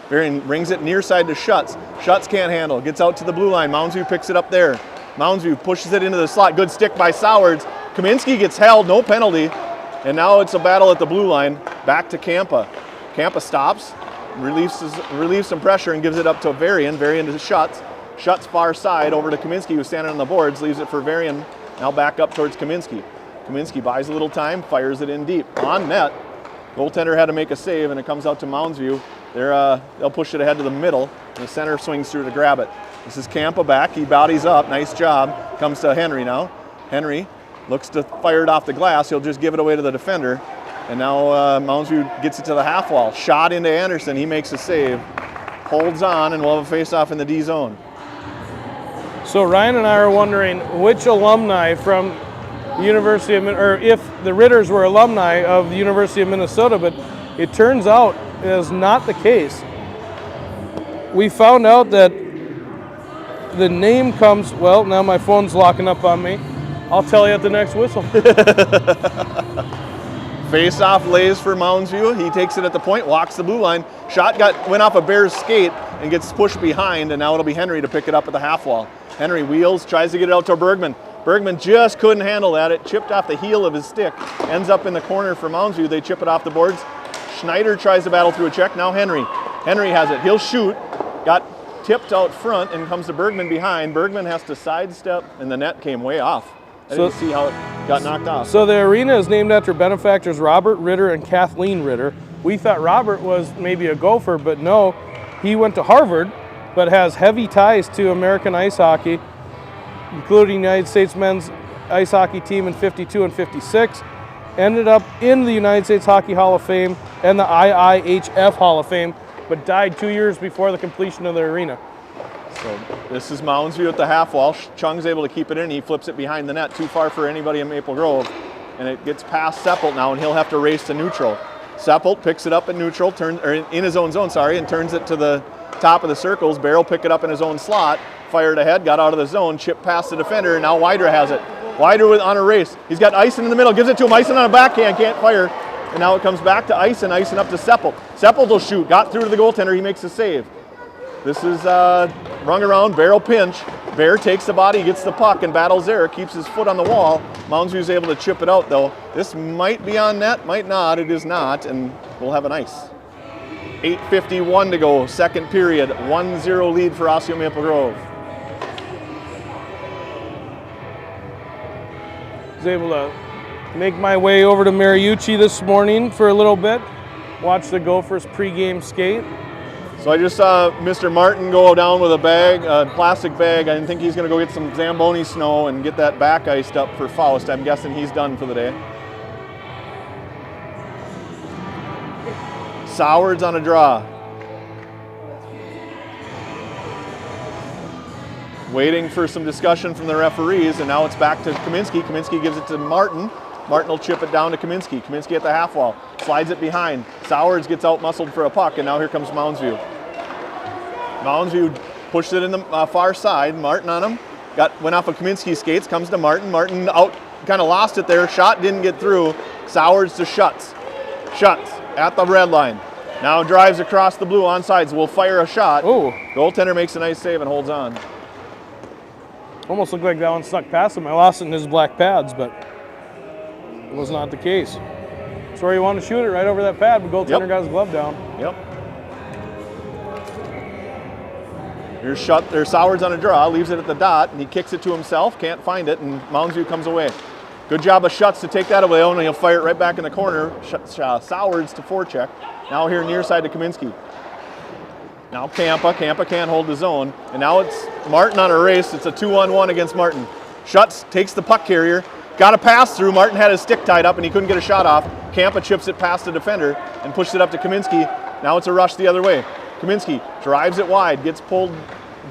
Varian brings it near side to Schutz. Schutz can't handle. Gets out to the blue line. Moundsview picks it up there. Moundsview pushes it into the slot. Good stick by Sowards. Kaminsky gets held, no penalty. And now it's a battle at the blue line. Back to Kampa. Kampa stops, relieves some pressure and gives it up to Varian. Varian to Schutz. Schutz far side over to Kaminsky, who's standing on the boards. Leaves it for Varian. Now back up towards Kaminsky. Kaminsky buys a little time, fires it in deep. On net. Goaltender had to make a save, and it comes out to Moundsview. They'll push it ahead to the middle, and the center swings through to grab it. This is Kampa back. He bodies up. Nice job. Comes to Henry now. Henry looks to fire it off the glass. He'll just give it away to the defender. And now Mounds View gets it to the half wall. Shot into Anderson. He makes a save. Holds on, and we'll have a face-off in the D zone. So Ryan and I are wondering which alumni from the University of, or if the Ritters were alumni of the University of Minnesota, but it turns out it is not the case. We found out that the name comes, well, now my phone's locking up on me. I'll tell you at the next whistle. Face-off lays for Mounds View. He takes it at the point, walks the blue line. Shot went off a Bears skate and gets pushed behind, and now it'll be Henry to pick it up at the half wall. Henry wheels, tries to get it out to Bergman. Bergman just couldn't handle that. It chipped off the heel of his stick. Ends up in the corner for Mounds View. They chip it off the boards. Schneider tries to battle through a check. Now Henry. Henry has it. He'll shoot. Got tipped out front and comes to Bergman behind. Bergman has to sidestep, and the net came way off. I didn't see how it got knocked off. So the arena is named after benefactors Robert Ritter and Kathleen Ritter. We thought Robert was maybe a Gopher, but no, he went to Harvard, but has heavy ties to American ice hockey, including the United States men's ice hockey team in 52 and 56. Ended up in the United States Hockey Hall of Fame and the IIHF Hall of Fame, but died 2 years before the completion of the arena. So this is Mounds View at the half wall. Chung's able to keep it in. He flips it behind the net, too far for anybody in Maple Grove. And it gets past Seppelt now, and he'll have to race to neutral. Seppelt picks it up at neutral, in his own zone, and turns it to the top of the circles. Barrel pick it up in his own slot, fired ahead, got out of the zone, chipped past the defender, and now Wider has it. Wider on a race. He's got Eisen in the middle, gives it to him. Eisen on a backhand, can't fire. And now it comes back to Eisen up to Seppelt. Seppelt will shoot, got through to the goaltender, he makes the save. This is rung around, Barrel pinch. Bear takes the body, gets the puck, and battles there, keeps his foot on the wall. Mounds View's able to chip it out, though. This might be on net, might not. It is not, and we'll have an ice. 8:51 to go, second period. 1-0 lead for Osseo Maple Grove. I was able to make my way over to Mariucci this morning for a little bit, watch the Gophers pregame skate. So I just saw Mr. Martin go down with a bag, a plastic bag. I think he's going to go get some Zamboni snow and get that back iced up for Faust. I'm guessing he's done for the day. Sowards on a draw. Waiting for some discussion from the referees, and now it's back to Kaminsky. Kaminsky gives it to Martin. Martin will chip it down to Kaminsky. Kaminsky at the half wall, slides it behind. Sowards gets out muscled for a puck, and now here comes Mounds View. Mounds View pushed it in the far side. Martin on him. Went off of Kaminsky's skates, comes to Martin. Martin out, kind of lost it there. Shot didn't get through. Sowards to Schutz. Schutz at the red line. Now drives across the blue on sides. Will fire a shot. Ooh. Goaltender makes a nice save and holds on. Almost looked like that one snuck past him. I lost it in his black pads, but it was not the case. That's where you want to shoot it, right over that pad, but goaltender got his glove down. Yep. Here's Sowards on a draw, leaves it at the dot, and he kicks it to himself, can't find it, and Mounds View comes away. Good job of Schutz to take that away, and he'll fire it right back in the corner. Sowards to forecheck. Now here near side to Kaminsky. Now Kampa can't hold the zone, and now it's Martin on a race. It's a 2-on-1 against Martin. Schutz takes the puck carrier, got a pass through. Martin had his stick tied up, and he couldn't get a shot off. Kampa chips it past the defender and pushes it up to Kaminsky. Now it's a rush the other way. Kaminsky drives it wide, gets pulled,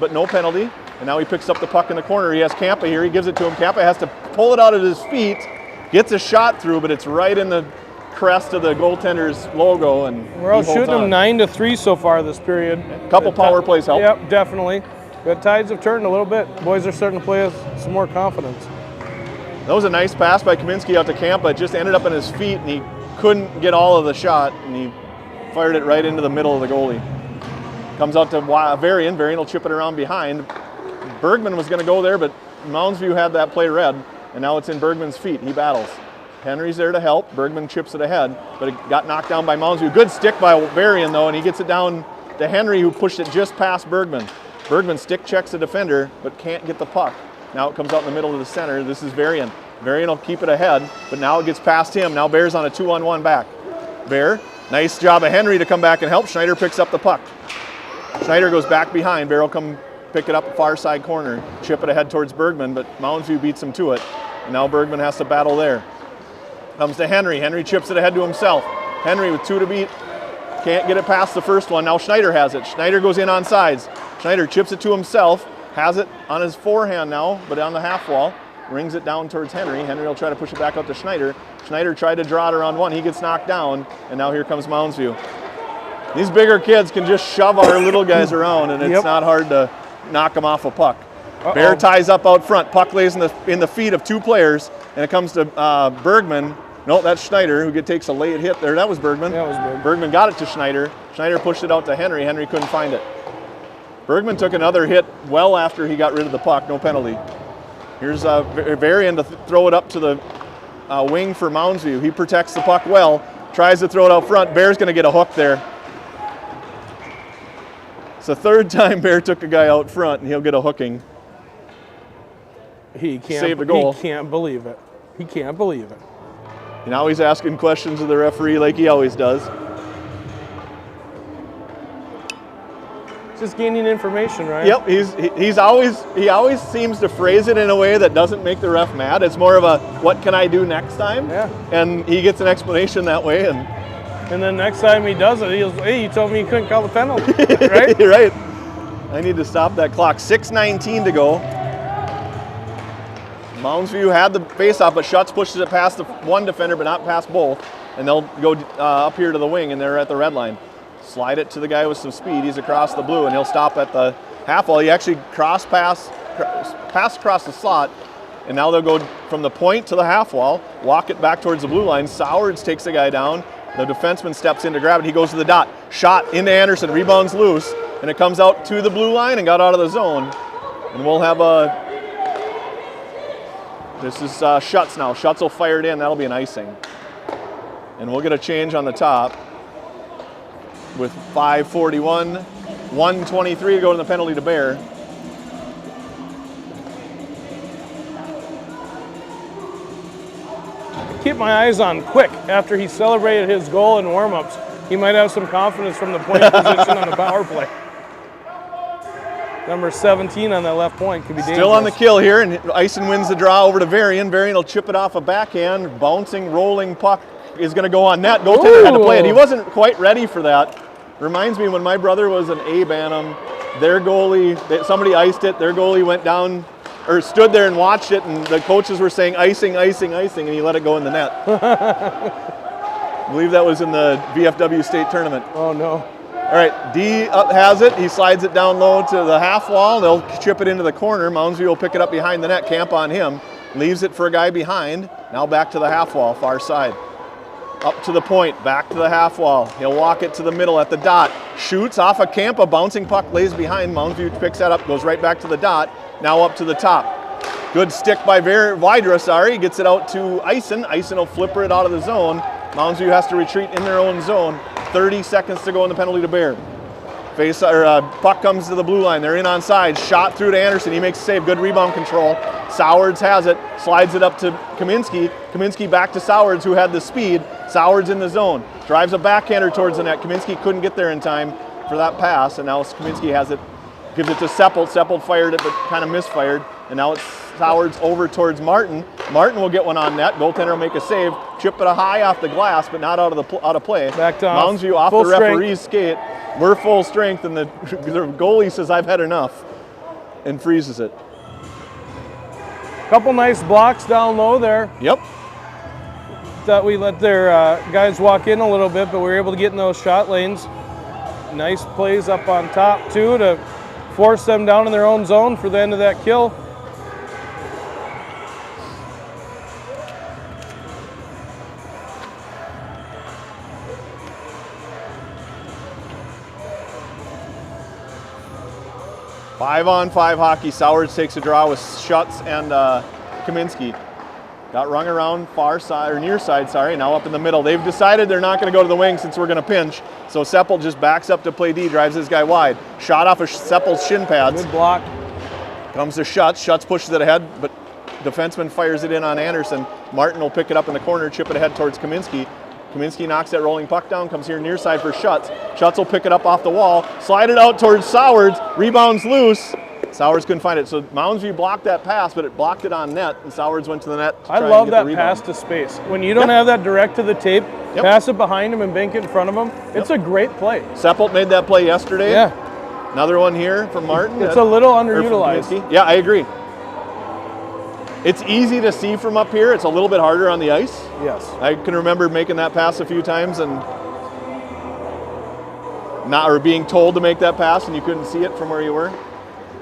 but no penalty. And now he picks up the puck in the corner. He has Kampa here. He gives it to him. Kampa has to pull it out of his feet, gets a shot through, but it's right in the crest of the goaltender's logo, and we're out shooting them 9-3 so far this period. A couple power plays help. Yep, definitely. But tides have turned a little bit. Boys are starting to play with some more confidence. That was a nice pass by Kaminsky out to Kampa. It just ended up in his feet, and he couldn't get all of the shot, and he fired it right into the middle of the goalie. Comes out to Varian. Varian will chip it around behind. Bergman was going to go there, but Mounds View had that play read, and now it's in Bergman's feet. He battles. Henry's there to help. Bergman chips it ahead, but it got knocked down by Mounds View. Good stick by Varian, though, and he gets it down to Henry, who pushed it just past Bergman. Bergman stick checks the defender, but can't get the puck. Now it comes out in the middle of the center. This is Varian. Varian will keep it ahead, but now it gets past him. Now Bear's on a 2-on-1 back. Bear, nice job of Henry to come back and help. Schneider picks up the puck. Schneider goes back behind. Bear will come pick it up far side corner, chip it ahead towards Bergman, but Mounds View beats him to it. And now Bergman has to battle there. Comes to Henry. Henry chips it ahead to himself. Henry with 2 to beat. Can't get it past the first one. Now Schneider has it. Schneider goes in on sides. Schneider chips it to himself. Has it on his forehand now, but on the half wall. Rings it down towards Henry. Henry will try to push it back out to Schneider. Schneider tried to draw it around one. He gets knocked down, and now here comes Mounds View. These bigger kids can just shove our little guys around, and it's not hard to knock them off a puck. Bear ties up out front. Puck lays in the feet of 2 players, and it comes to Bergman. No, that's Schneider who takes a late hit there. That was Bergman. That was Bergman. Bergman got it to Schneider. Schneider pushed it out to Henry. Henry couldn't find it. Bergman took another hit well after he got rid of the puck. No penalty. Here's Varian to throw it up to the wing for Mounds View. He protects the puck well. Tries to throw it out front. Bear's going to get a hook there. It's the 3rd time Bear took a guy out front, and he'll get a hooking. He can't save the goal. He can't believe it. He can't believe it. Now he's asking questions of the referee like he always does. Just gaining information, right? Yep, he always seems to phrase it in a way that doesn't make the ref mad. It's more of a what can I do next time? Yeah. And he gets an explanation that way, and then next time he does it, he goes, "Hey, you told me you couldn't call the penalty." Right? Right. I need to stop that clock. 6:19 to go. Mounds View had the face-off, but Schutz pushes it past the one defender, but not past both. And they'll go up here to the wing, and they're at the red line. Slide it to the guy with some speed. He's across the blue, and he'll stop at the half wall. He actually pass across the slot, and now they'll go from the point to the half wall, walk it back towards the blue line. Sowards takes the guy down. The defenseman steps in to grab it. He goes to the dot. Shot into Anderson. Rebounds loose, and it comes out to the blue line and got out of the zone. And we'll have a... This is Schutz now. Schutz will fire it in. That'll be an icing. And we'll get a change on the top with 5:41, 1:23 to go to the penalty to Bear. Keep my eyes on Quick. After he celebrated his goal in warm-ups, he might have some confidence from the point position on the power play. Number 17 on that left point could be dangerous. Still on the kill here, and Ison wins the draw over to Varian. Varian will chip it off a backhand. Bouncing, rolling puck is going to go on net. Goaltender had to play it. He wasn't quite ready for that. Reminds me when my brother was an A Bantam, their goalie, somebody iced it, their goalie went down, or stood there and watched it, and the coaches were saying icing, icing, icing, and he let it go in the net. I believe that was in the VFW state tournament. Oh no. All right, D has it. He slides it down low to the half wall. They'll chip it into the corner. Moundsview will pick it up behind the net, camp on him. Leaves it for a guy behind. Now back to the half wall, far side. Up to the point, back to the half wall. He'll walk it to the middle at the dot. Shoots off a camp, a bouncing puck lays behind. Moundsview picks that up, goes right back to the dot. Now up to the top. Good stick by Vidra, gets it out to Ison. Ison will flipper it out of the zone. Moundsview has to retreat in their own zone. 30 seconds to go in the penalty to Bear. Puck comes to the blue line. They're in on side. Shot through to Anderson. He makes a save. Good rebound control. Sowards has it. Slides it up to Kaminski. Kaminski back to Sowards, who had the speed. Sowards in the zone. Drives a backhander towards the net. Kaminski couldn't get there in time for that pass, and now Kaminski has it. Gives it to Seppelt. Seppelt fired it, but kind of misfired. And now it's Sowards over towards Martin. Martin will get one on net. Goaltender will make a save. Chip it high off the glass, but not out of play. Back to Moundsview off the referee's skate. We're full strength, and the goalie says, "I've had enough," and freezes it. Couple nice blocks down low there. Yep. Thought we let their guys walk in a little bit, but we were able to get in those shot lanes. Nice plays up on top, too, to force them down in their own zone for the end of that kill. Five-on-five hockey. Sowards takes a draw with Schutz and Kaminski. Got rung around far side, or near side, sorry, now up in the middle. They've decided they're not going to go to the wing since we're going to pinch. So Seppelt just backs up to play D, drives this guy wide. Shot off of Seppelt's shin pads. Good block. Comes to Schutz. Schutz pushes it ahead, but defenseman fires it in on Anderson. Martin will pick it up in the corner, chip it ahead towards Kaminski. Kaminski knocks that rolling puck down, comes here near side for Schutz. Schutz will pick it up off the wall, slide it out towards Sowards, rebounds loose, Sowers couldn't find it. So Mounds View blocked that pass, but it blocked it on net, and Sowers went to the net to I try and love get that the rebound. pass to space. When you don't have that direct to the tape, pass it behind him and bank it in front of him. It's a great play. Seppelt made that play yesterday. Yeah. Another one here from Martin. It's a little underutilized. Yeah, I agree. It's easy to see from up here. It's a little bit harder on the ice. Yes. I can remember making that pass a few times and being told to make that pass and you couldn't see it from where you were.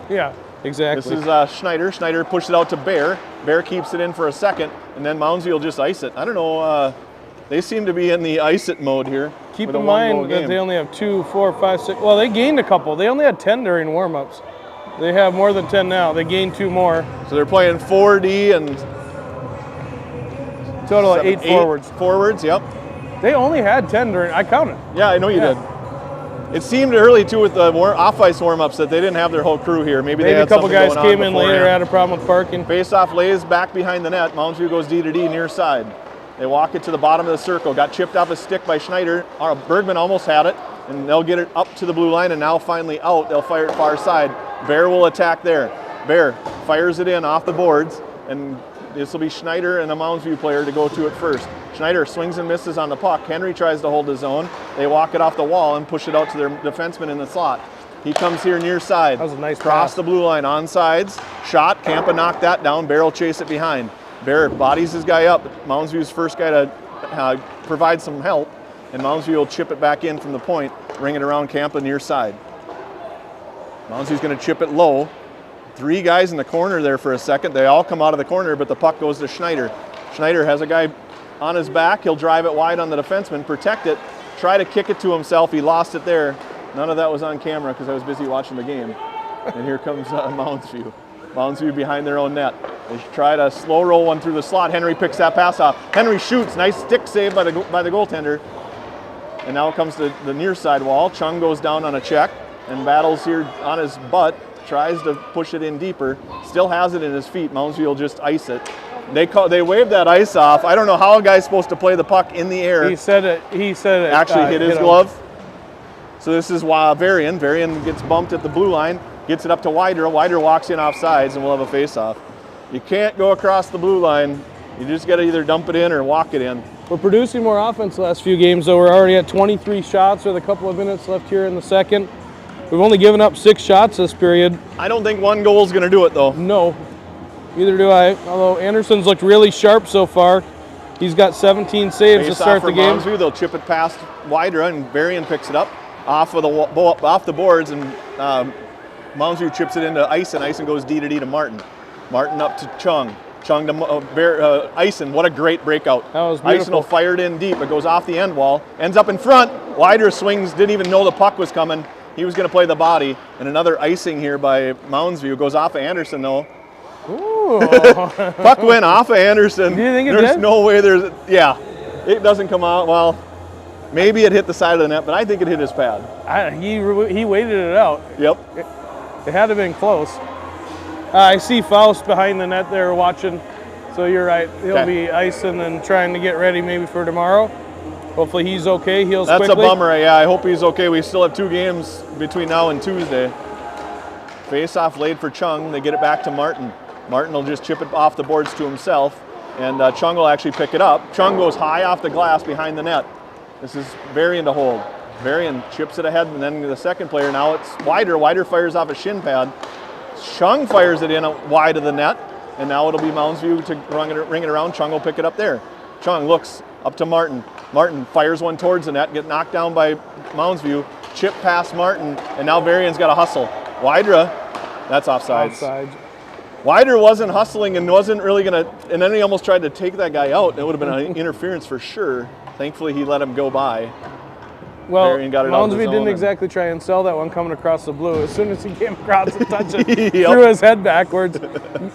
Yeah, exactly. This is Schneider. Schneider pushed it out to Bear. Bear keeps it in for a second, and then Moundsview will just ice it. I don't know. They seem to be in the ice it mode here. Keep in mind that they only have 2, 4, 5, 6. Well, they gained a couple. They only had 10 during warm-ups. They have more than 10 now. They gained 2 more. So they're playing 4D and total of 8 forwards. Forwards, yep. They only had 10 during. I counted. Yeah, I know you did. It seemed early too with the off-ice warm-ups that they didn't have their whole crew here. Maybe they had a couple guys came in later, beforehand. had a problem with parking. Face-off lays back behind the net. Moundsview goes D to D near side. They walk it to the bottom of the circle. Got chipped off a stick by Schneider. Bergman almost had it, and they'll get it up to the blue line, and now finally out. They'll fire it far side. Bear will attack there. Bear fires it in off the boards, and this will be Schneider and a Moundsview player to go to it first. Schneider swings and misses on the puck. Henry tries to hold his own. They walk it off the wall and push it out to their defenseman in the slot. He comes here near side. That was a nice cross pass. the blue line on sides. Shot. Campa knocked that down. Bear will chase it behind. Bear bodies his guy up. Moundsview's first guy to provide some help, and Moundsview will chip it back in from the point, ring it around Campa near side. Moundsview's going to chip it low. 3 guys in the corner there for a second. They all come out of the corner, but the puck goes to Schneider. Schneider has a guy on his back. He'll drive it wide on the defenseman, protect it, try to kick it to himself. He lost it there. None of that was on camera because I was busy watching the game. And here comes Moundsview. Moundsview behind their own net. They try to slow roll one through the slot. Henry picks that pass off. Henry shoots. Nice stick save by the goaltender. And now it comes to the near side wall. Chung goes down on a check and battles here on his butt. Tries to push it in deeper. Still has it in his feet. Moundsview will just ice it. They waved that ice off. I don't know how a guy's supposed to play the puck in the air. He said it. Actually hit his glove. So this is Varian. Varian gets bumped at the blue line. Gets it up to Wider. Wider walks in off sides, and we'll have a face-off. You can't go across the blue line. You just got to either dump it in or walk it in. We're producing more offense the last few games, though. We're already at 23 shots with a couple of minutes left here in the second. We've only given up 6 shots this period. I don't think 1 goal is going to do it, though. No, neither do I. Although Anderson's looked really sharp so far. He's got 17 saves to start the game. Moundsview, they'll chip it past Wider, and Varian picks it up off the boards, and Moundsview chips it into Ison. Ison goes D to D to Martin. Martin up to Chung. Chung to Ison. What a great breakout. That was beautiful. Ison will fire it in deep. It goes off the end wall. Ends up in front. Wider swings. Didn't even know the puck was coming. He was going to play the body. And another icing here by Moundsview. Goes off of Anderson, though. Ooh. Puck went off of Anderson. Do you think it There's did? no way yeah. It doesn't come out. Well, maybe it hit the side of the net, but I think it hit his pad. He waited it out. Yep. It had to have been close. I see Faust behind the net there watching. So you're right. He'll be icing and trying to get ready maybe for tomorrow. Hopefully he's okay, heals quickly. That's a bummer, yeah. I hope he's okay. We still have 2 games between now and Tuesday. Face-off laid for Chung. They get it back to Martin. Martin will just chip it off the boards to himself, and Chung will actually pick it up. Chung goes high off the glass behind the net. This is Varian to hold. Varian chips it ahead, and then the second player, now it's Wider. Wider fires off a shin pad. Chung fires it in wide of the net, and now it'll be Moundsview to ring it around. Chung will pick it up there. Chung looks up to Martin. Martin fires one towards the net, get knocked down by Moundsview, chip past Martin, and now Varian's got to hustle. Wider, that's offsides. Wider wasn't hustling and wasn't really going to, and then he almost tried to take that guy out. It would have been an interference for sure. Thankfully, he let him go by. Well, got it Moundsview didn't exactly try and sell that one coming across the blue. As soon as he came across and touched it, threw his head backwards,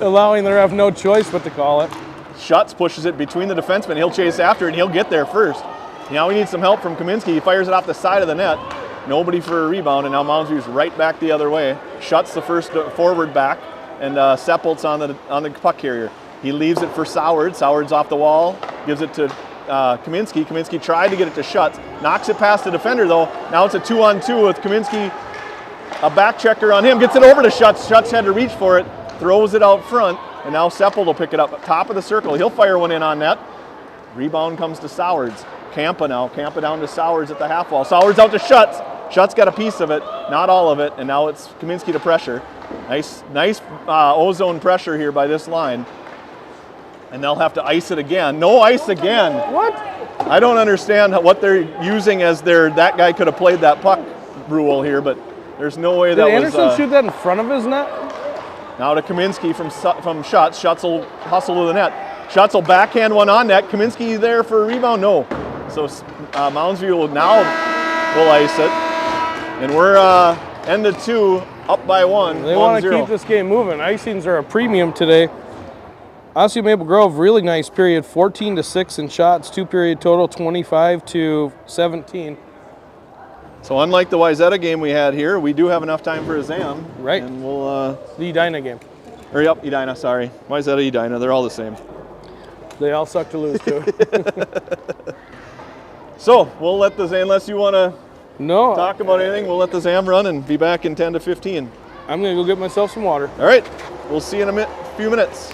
allowing the ref no choice but to call it. Schutz pushes it between the defensemen. He'll chase after it, and he'll get there first. Now we need some help from Kaminsky. He fires it off the side of the net. Nobody for a rebound, and now Moundsview's right back the other way. Schutz the first forward back, and Seppelt's on the puck carrier. He leaves it for Soward. Soward's off the wall, gives it to Kaminsky. Kaminsky tried to get it to Schutz. Knocks it past the defender, though. Now it's a 2-on-2 with Kaminsky a back checker on him, gets it over to Schutz. Schutz had to reach for it, throws it out front, and now Seppel will pick it up. Top of the circle, he'll fire one in on net. Rebound comes to Sowards. Campa now, Campa down to Sowards at the half wall. Sowards out to Schutz. Schutz got a piece of it, not all of it, and now it's Kaminsky to pressure. Nice ozone pressure here by this line. And they'll have to ice it again. No ice again. What? I don't understand what they're using as that guy could have played that puck rule here, but there's no way that Did was... Anderson shoot that in front of his net? Now to Kaminsky from Schutz. Schutz will hustle to the net. Schutz will backhand one on net. Kaminsky there for a rebound? No. So Moundsview will ice it. And we're ended 2, up by 1. They want to keep this game moving. Icings are a premium today. Osseo Maple Grove, really nice period. 14-6 in shots, 2-period total, 25-17. So unlike the Wayzata game we had here, we do have enough time for a ZAM. Right. And we'll... The Edina game. Or yep, Edina, sorry. Wayzata, Edina, they're all the same. They all suck to lose to. So we'll let the ZAM, unless you want to No. talk about anything, we'll let the ZAM run and be back in 10 to 15. I'm going to go get myself some water. All right, we'll see you in a few minutes.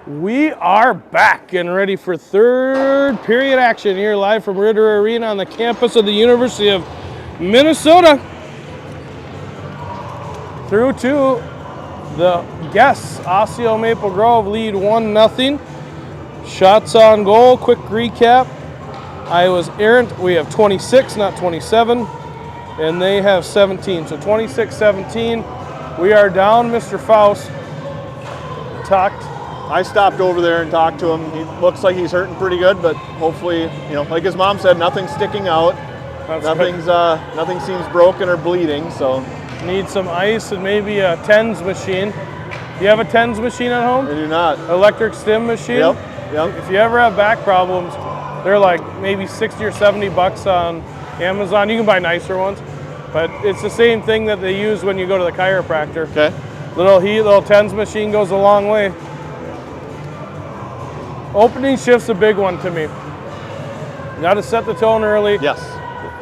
We are back and ready for third period action here live from Ritter Arena on the campus of the University of Minnesota. Through to the guests, Osseo Maple Grove lead 1-0. Shots on goal, quick recap. Iowa's errant, we have 26, not 27, and they have 17. So 26-17. We are down. Mr. Faust talked. I stopped over there and talked to him. He looks like he's hurting pretty good, but hopefully, like his mom said, nothing's sticking out. Nothing seems broken or bleeding. So need some ice and maybe a TENS machine. Do you have a TENS machine at home? I do not. Electric stim machine? Yep. If you ever have back problems, they're like maybe 60 or 70 bucks on Amazon. You can buy nicer ones, but it's the same thing that they use when you go to the chiropractor. Okay. Little TENS machine goes a long way. Opening shift's a big one to me. You got to set the tone early. Yes.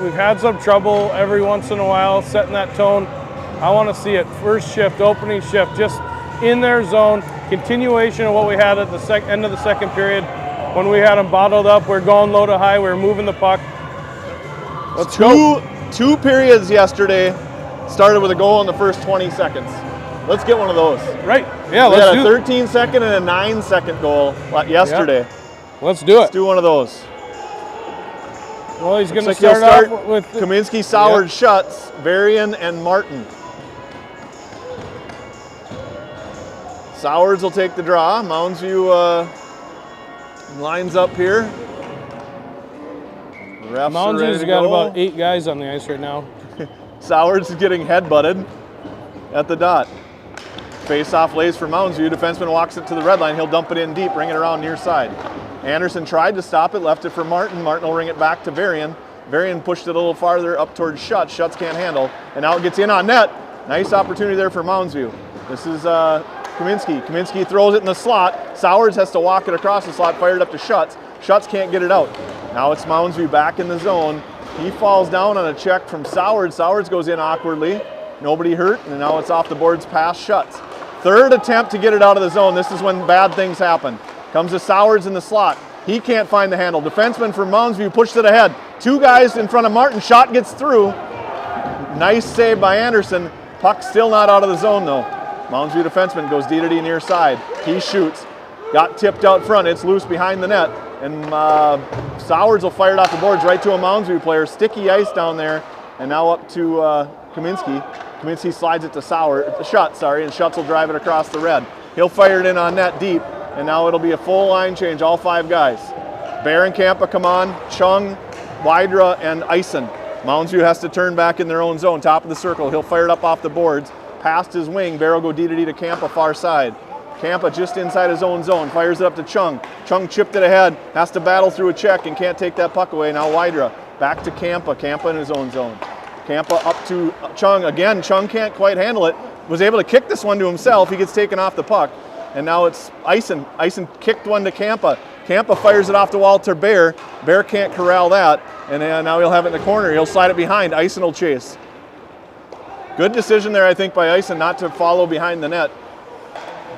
We've had some trouble every once in a while setting that tone. I want to see it. First shift, opening shift, just in their zone. Continuation of what we had at the end of the second period when we had them bottled up. We're going low to high. We're moving the puck. Let's go. Two periods yesterday started with a goal in the first 20 seconds. Let's get one of those. Right. Yeah, we let's had a 13-second and a 9-second goal yesterday. Yep. Let's do it. Let's do one of those. Well, he's going to start off with Kaminsky, Soward, Schutz, Varian, and Martin. Sowards will take the draw. Mounds View lines up here. Mounds View's got about 8 guys on the ice right now. Sowards is getting headbutted at the dot. Face-off lays for Mounds View. Defenseman walks it to the red line. He'll dump it in deep, bring it around near side. Anderson tried to stop it, left it for Martin. Martin will ring it back to Varian. Varian pushed it a little farther up towards Schutz. Schutz can't handle, and now it gets in on net. Nice opportunity there for Mounds View. This is Kaminsky. Kaminsky throws it in the slot. Sowards has to walk it across the slot, fired up to Schutz. Schutz can't get it out. Now it's Mounds View back in the zone. He falls down on a check from Sowards. Sowards goes in awkwardly. Nobody hurt, and now it's off the boards past Schutz. Third attempt to get it out of the zone. This is when bad things happen. Comes to Sowards in the slot. He can't find the handle. Defenseman from Mounds View pushed it ahead. 2 guys in front of Martin. Shot gets through. Nice save by Anderson. Puck still not out of the zone though. Mounds View defenseman goes D-to-D near side. He shoots. Got tipped out front. It's loose behind the net. And Sowards will fire it off the boards right to a Mounds View player. Sticky ice down there. And now up to Kaminsky. Kaminsky slides it to Schutz, and Schutz will drive it across the red. He'll fire it in on net deep, and now it'll be a full line change, all 5 guys. Bear and Kampa come on, Chung, Wydra, and Eisen. Mounds View has to turn back in their own zone, top of the circle. He'll fire it up off the boards, past his wing. Bear will go D-to-D to Kampa, far side. Kampa just inside his own zone, fires it up to Chung. Chung chipped it ahead, has to battle through a check and can't take that puck away. Now Wydra, back to Kampa, Kampa in his own zone. Kampa up to Chung again. Chung can't quite handle it. Was able to kick this one to himself. He gets taken off the puck. And now it's Eisen. Eisen kicked one to Kampa. Kampa fires it off to Walter Bear. Bear can't corral that. And now he'll have it in the corner. He'll slide it behind. Eisen will chase. Good decision there, I think, by Eisen not to follow behind the net.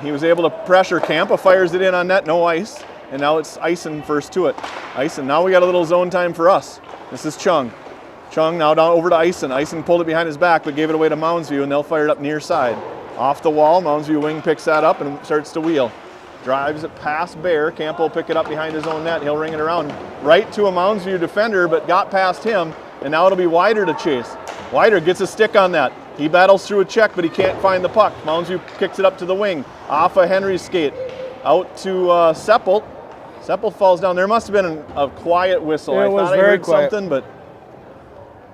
He was able to pressure. Kampa fires it in on net. No ice. And now it's Eisen first to it. Eisen. Now we got a little zone time for us. This is Chung. Chung now down over to Eisen. Eisen pulled it behind his back but gave it away to Mounds View, and they'll fire it up near side. Off the wall, Mounds View wing picks that up and starts to wheel. Drives it past Bear. Camp will pick it up behind his own net. He'll ring it around right to a Mounds View defender, but got past him, and now it'll be Wider to chase. Wider gets a stick on that. He battles through a check, but he can't find the puck. Mounds View kicks it up to the wing. Off of Henry's skate. Out to Seppelt. Seppelt falls down. There must have been a quiet whistle. Yeah, I thought I heard something, but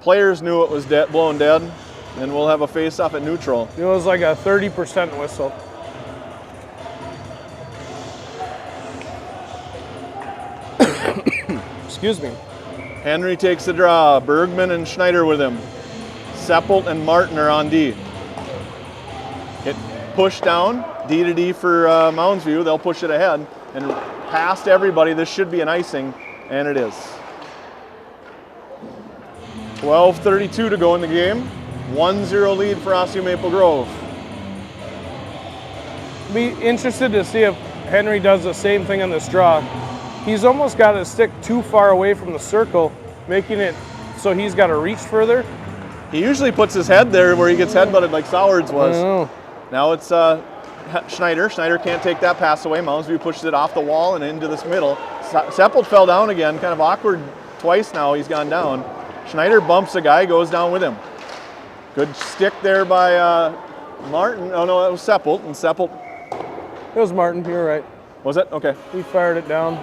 players knew it was blown dead, and we'll have a face-off at neutral. It was like a 30% whistle. Excuse me. Henry takes the draw. Bergman and Schneider with him. Seppelt and Martin are on D. It pushed down. D to D for Mounds View. They'll push it ahead and past everybody. This should be an icing, and it is. 12:32 to go in the game. 1-0 lead for Osseo Maple Grove. Be interested to see if Henry does the same thing on this draw. He's almost got his stick too far away from the circle, making it so he's got to reach further. He usually puts his head there where he gets headbutted like Sowards was. I know. Now it's Schneider. Schneider can't take that pass away. Moundsview pushes it off the wall and into this middle. Seppelt fell down again, kind of awkward twice now. He's gone down. Schneider bumps a guy, goes down with him. Good stick there by Martin. Oh no, that was Seppelt. And Seppelt. It was Martin, you're right. Was it? Okay. He fired it down.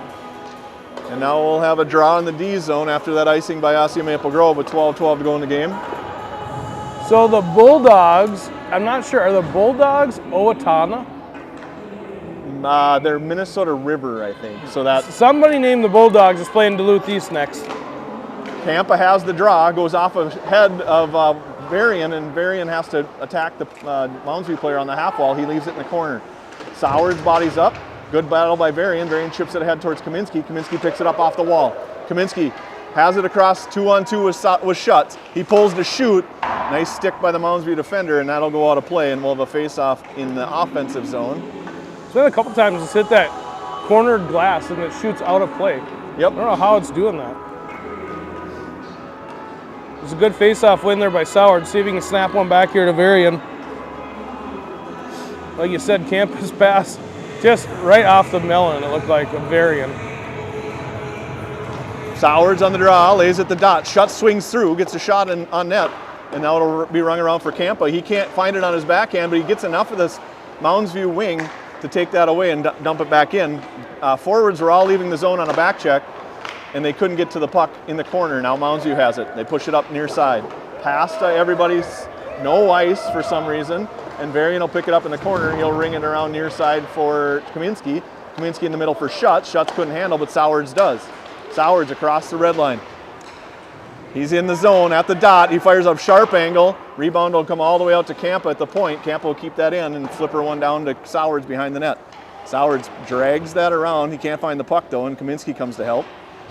And now we'll have a draw in the D zone after that icing by Osseo Maple Grove with 12-12 to go in the game. So the Bulldogs, I'm not sure, are the Bulldogs Owatonna? They're Minnesota River, I think. So that Somebody named the Bulldogs is playing Duluth East next. Campa has the draw, goes off ahead of Varian, and Varian has to attack the Moundsview player on the half wall. He leaves it in the corner. Sowards bodies up. Good battle by Varian. Varian chips it ahead towards Kaminsky. Kaminsky picks it up off the wall. Kaminsky has it across 2-on-2 with Schutz. He pulls to shoot. Nice stick by the Moundsview defender, and that'll go out of play, and we'll have a face-off in the offensive zone. It's been a couple times it's hit that cornered glass and it shoots out of play. Yep. I don't know how it's doing that. It's a good face-off win there by Sowards. See if he can snap one back here to Varian. Like you said, Campus pass just right off the melon. It looked like a Varian. Sowards on the draw, lays at the dot. Schutz swings through, gets a shot on net, and now it'll be rung around for Campa. He can't find it on his backhand, but he gets enough of this Moundsview wing to take that away and dump it back in. Forwards were all leaving the zone on a back check, and they couldn't get to the puck in the corner. Now Moundsview has it. They push it up near side. Pass to everybody's, no ice for some reason, and Varian will pick it up in the corner. He'll ring it around near side for Kaminsky. Kaminsky in the middle for Schutz. Schutz couldn't handle, but Sowards does. Sowards across the red line. He's in the zone at the dot. He fires up sharp angle. Rebound will come all the way out to Campa at the point. Campa will keep that in and flipper one down to Sowards behind the net. Sowards drags that around. He can't find the puck though, and Kaminsky comes to help.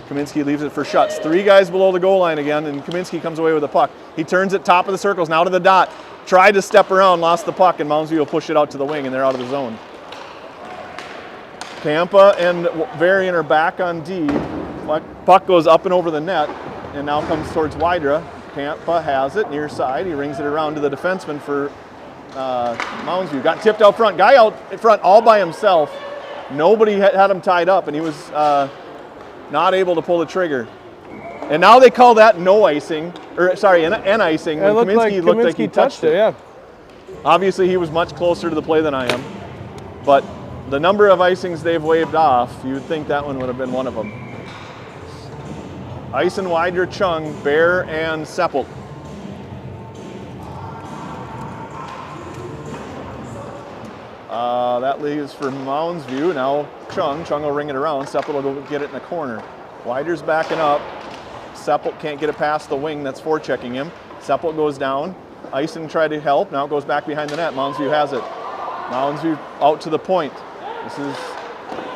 Kaminsky leaves it for Schutz. 3 guys below the goal line again, and Kaminsky comes away with the puck. He turns it top of the circles, now to the dot. Tried to step around, lost the puck, and Moundsview will push it out to the wing, and they're out of the zone. Campa and Varian are back on D. Puck goes up and over the net, and now comes towards Wydra. Campa has it near side. He rings it around to the defenseman for Moundsview. Got tipped out front. Guy out in front all by himself. Nobody had him tied up, and he was not able to pull the trigger. And now they call that no icing, or sorry, an icing. When Kaminsky looked like he touched it. Yeah. Obviously, he was much closer to the play than I am. But the number of icings they've waved off, you would think that one would have been one of them. Ice and Wydra, Chung, Bear, and Seppelt. That leaves for Moundsview. Now Chung will ring it around. Seppelt will go get it in the corner. Wydra's backing up. Seppelt can't get it past the wing that's forechecking him. Seppelt goes down. Ison tried to help. Now it goes back behind the net. Moundsview has it. Moundsview out to the point. This is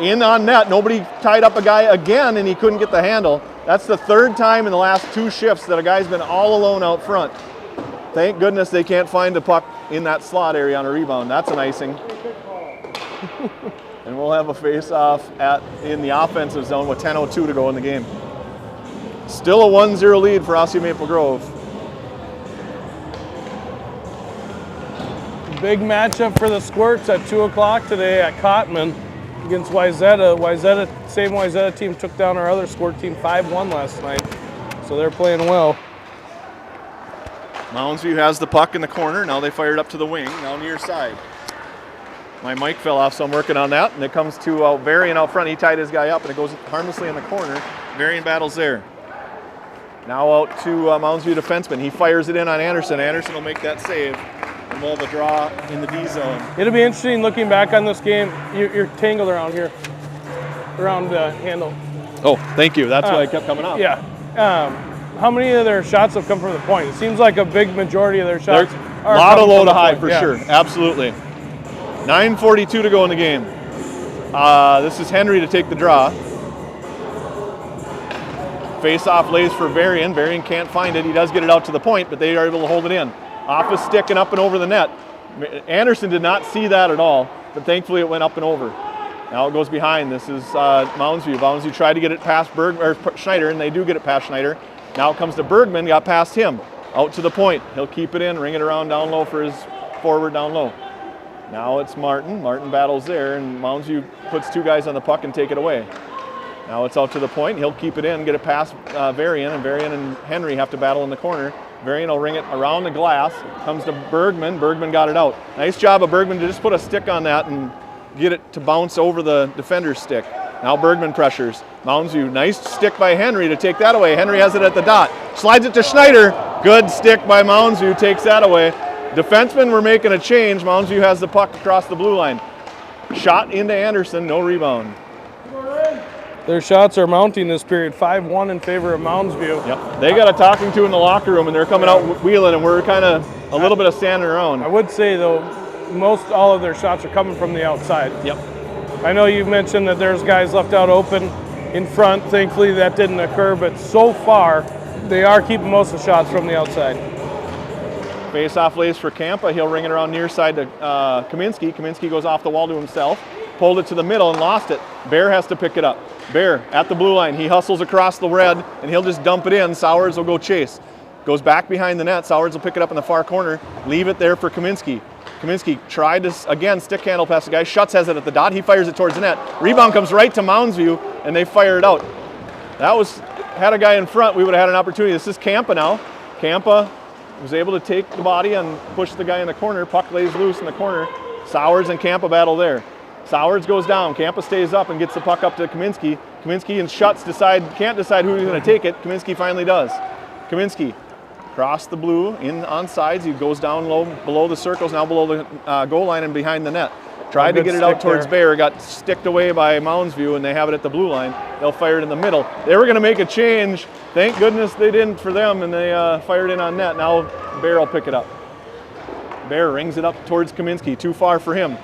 in on net. Nobody tied up a guy again, and he couldn't get the handle. That's the 3rd time in the last 2 shifts that a guy's been all alone out front. Thank goodness they can't find the puck in that slot area on a rebound. That's an icing. And we'll have a face-off in the offensive zone with 10:02 to go in the game. Still a 1-0 lead for Osseo Maple Grove. Big matchup for the Squirts at 2 o'clock today at Cotman against Wayzata. Same Wayzata team took down our other Squirt team 5-1 last night, so they're playing well. Moundsview has the puck in the corner. Now they fire it up to the wing, now near side. My mic fell off, so I'm working on that. And it comes to Varian out front. He tied his guy up, and it goes harmlessly in the corner. Varian battles there. Now out to Moundsview defenseman. He fires it in on Anderson. Anderson will make that save, and we'll have a draw in the D zone. It'll be interesting looking back on this game. You're tangled around here, around the handle. Oh, thank you. That's why I kept coming up. Yeah. How many of their shots have come from the point? It seems like a big majority of their shots are a lot of coming low from to the high point. for Yeah. sure. Absolutely. 9:42 to go in the game. This is Henry to take the draw. Face-off lays for Varian. Varian can't find it. He does get it out to the point, but they are able to hold it in. Off his stick and up and over the net. Anderson did not see that at all, but thankfully it went up and over. Now it goes behind. This is Mounds View. Mounds View tried to get it past Schneider, and they do get it past Schneider. Now it comes to Bergman, got past him. Out to the point. He'll keep it in, ring it around down low for his forward down low. Now it's Martin. Martin battles there, and Mounds View puts 2 guys on the puck and take it away. Now it's out to the point. He'll keep it in, get it past Varian, and Varian and Henry have to battle in the corner. Varian will ring it around the glass. Comes to Bergman. Bergman got it out. Nice job of Bergman to just put a stick on that and get it to bounce over the defender's stick. Now Bergman pressures. Mounds View, nice stick by Henry to take that away. Henry has it at the dot. Slides it to Schneider. Good stick by Mounds View, takes that away. Defensemen were making a change. Mounds View has the puck across the blue line. Shot into Anderson, no rebound. Their shots are mounting this period, 5-1 in favor of Mounds View. Yep, they got a talking to in the locker room, and they're coming out wheeling, and we're kind of a little bit of standing around. I would say, though, most all of their shots are coming from the outside. Yep. I know you mentioned that there's guys left out open in front. Thankfully, that didn't occur, but so far, they are keeping most of the shots from the outside. Face-off lays for Kampa. He'll ring it around near side to Kaminsky. Kaminsky goes off the wall to himself. Pulled it to the middle and lost it. Bear has to pick it up. Bear at the blue line. He hustles across the red, and he'll just dump it in. Sowers will go chase. Goes back behind the net. Sowers will pick it up in the far corner. Leave it there for Kaminsky. Kaminsky tried to, again, stick handle past the guy. Schutz has it at the dot. He fires it towards the net. Rebound comes right to Mounds View, and they fire it out. Had a guy in front, we would have had an opportunity. This is Kampa now. Kampa was able to take the body and push the guy in the corner. Puck lays loose in the corner. Sowers and Kampa battle there. Sowers goes down. Kampa stays up and gets the puck up to Kaminsky. Kaminsky and Schutz can't decide who's going to take it. Kaminsky finally does. Kaminsky across the blue, in on sides. He goes down low, below the circles, now below the goal line and behind the net. Tried to get it out towards Bear, got sticked away by Mounds View, and they have it at the blue line. They'll fire it in the middle. They were going to make a change. Thank goodness they didn't for them, and they fired in on net. Now Bear will pick it up. Bear rings it up towards Kaminsky, too far for him.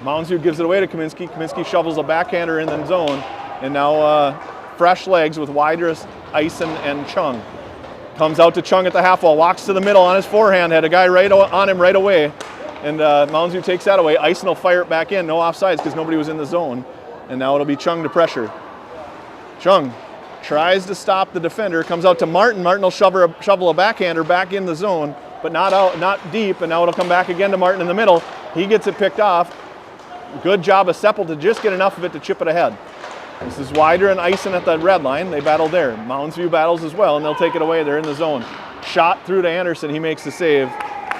Mounds View gives it away to Kaminsky. Kaminsky shovels a backhander in the zone, and now fresh legs with Wydras, Eisen, and Chung. Comes out to Chung at the half wall, walks to the middle on his forehand, had a guy right on him right away, and Mounds View takes that away. Eisen will fire it back in, no offsides because nobody was in the zone, and now it'll be Chung to pressure. Chung tries to stop the defender, comes out to Martin. Martin will shovel a backhander back in the zone, but not deep, and now it'll come back again to Martin in the middle. He gets it picked off. Good job of Seppel to just get enough of it to chip it ahead. This is Wider and Eisen at the red line. They battle there. Mounds View battles as well, and they'll take it away. They're in the zone. Shot through to Anderson. He makes the save.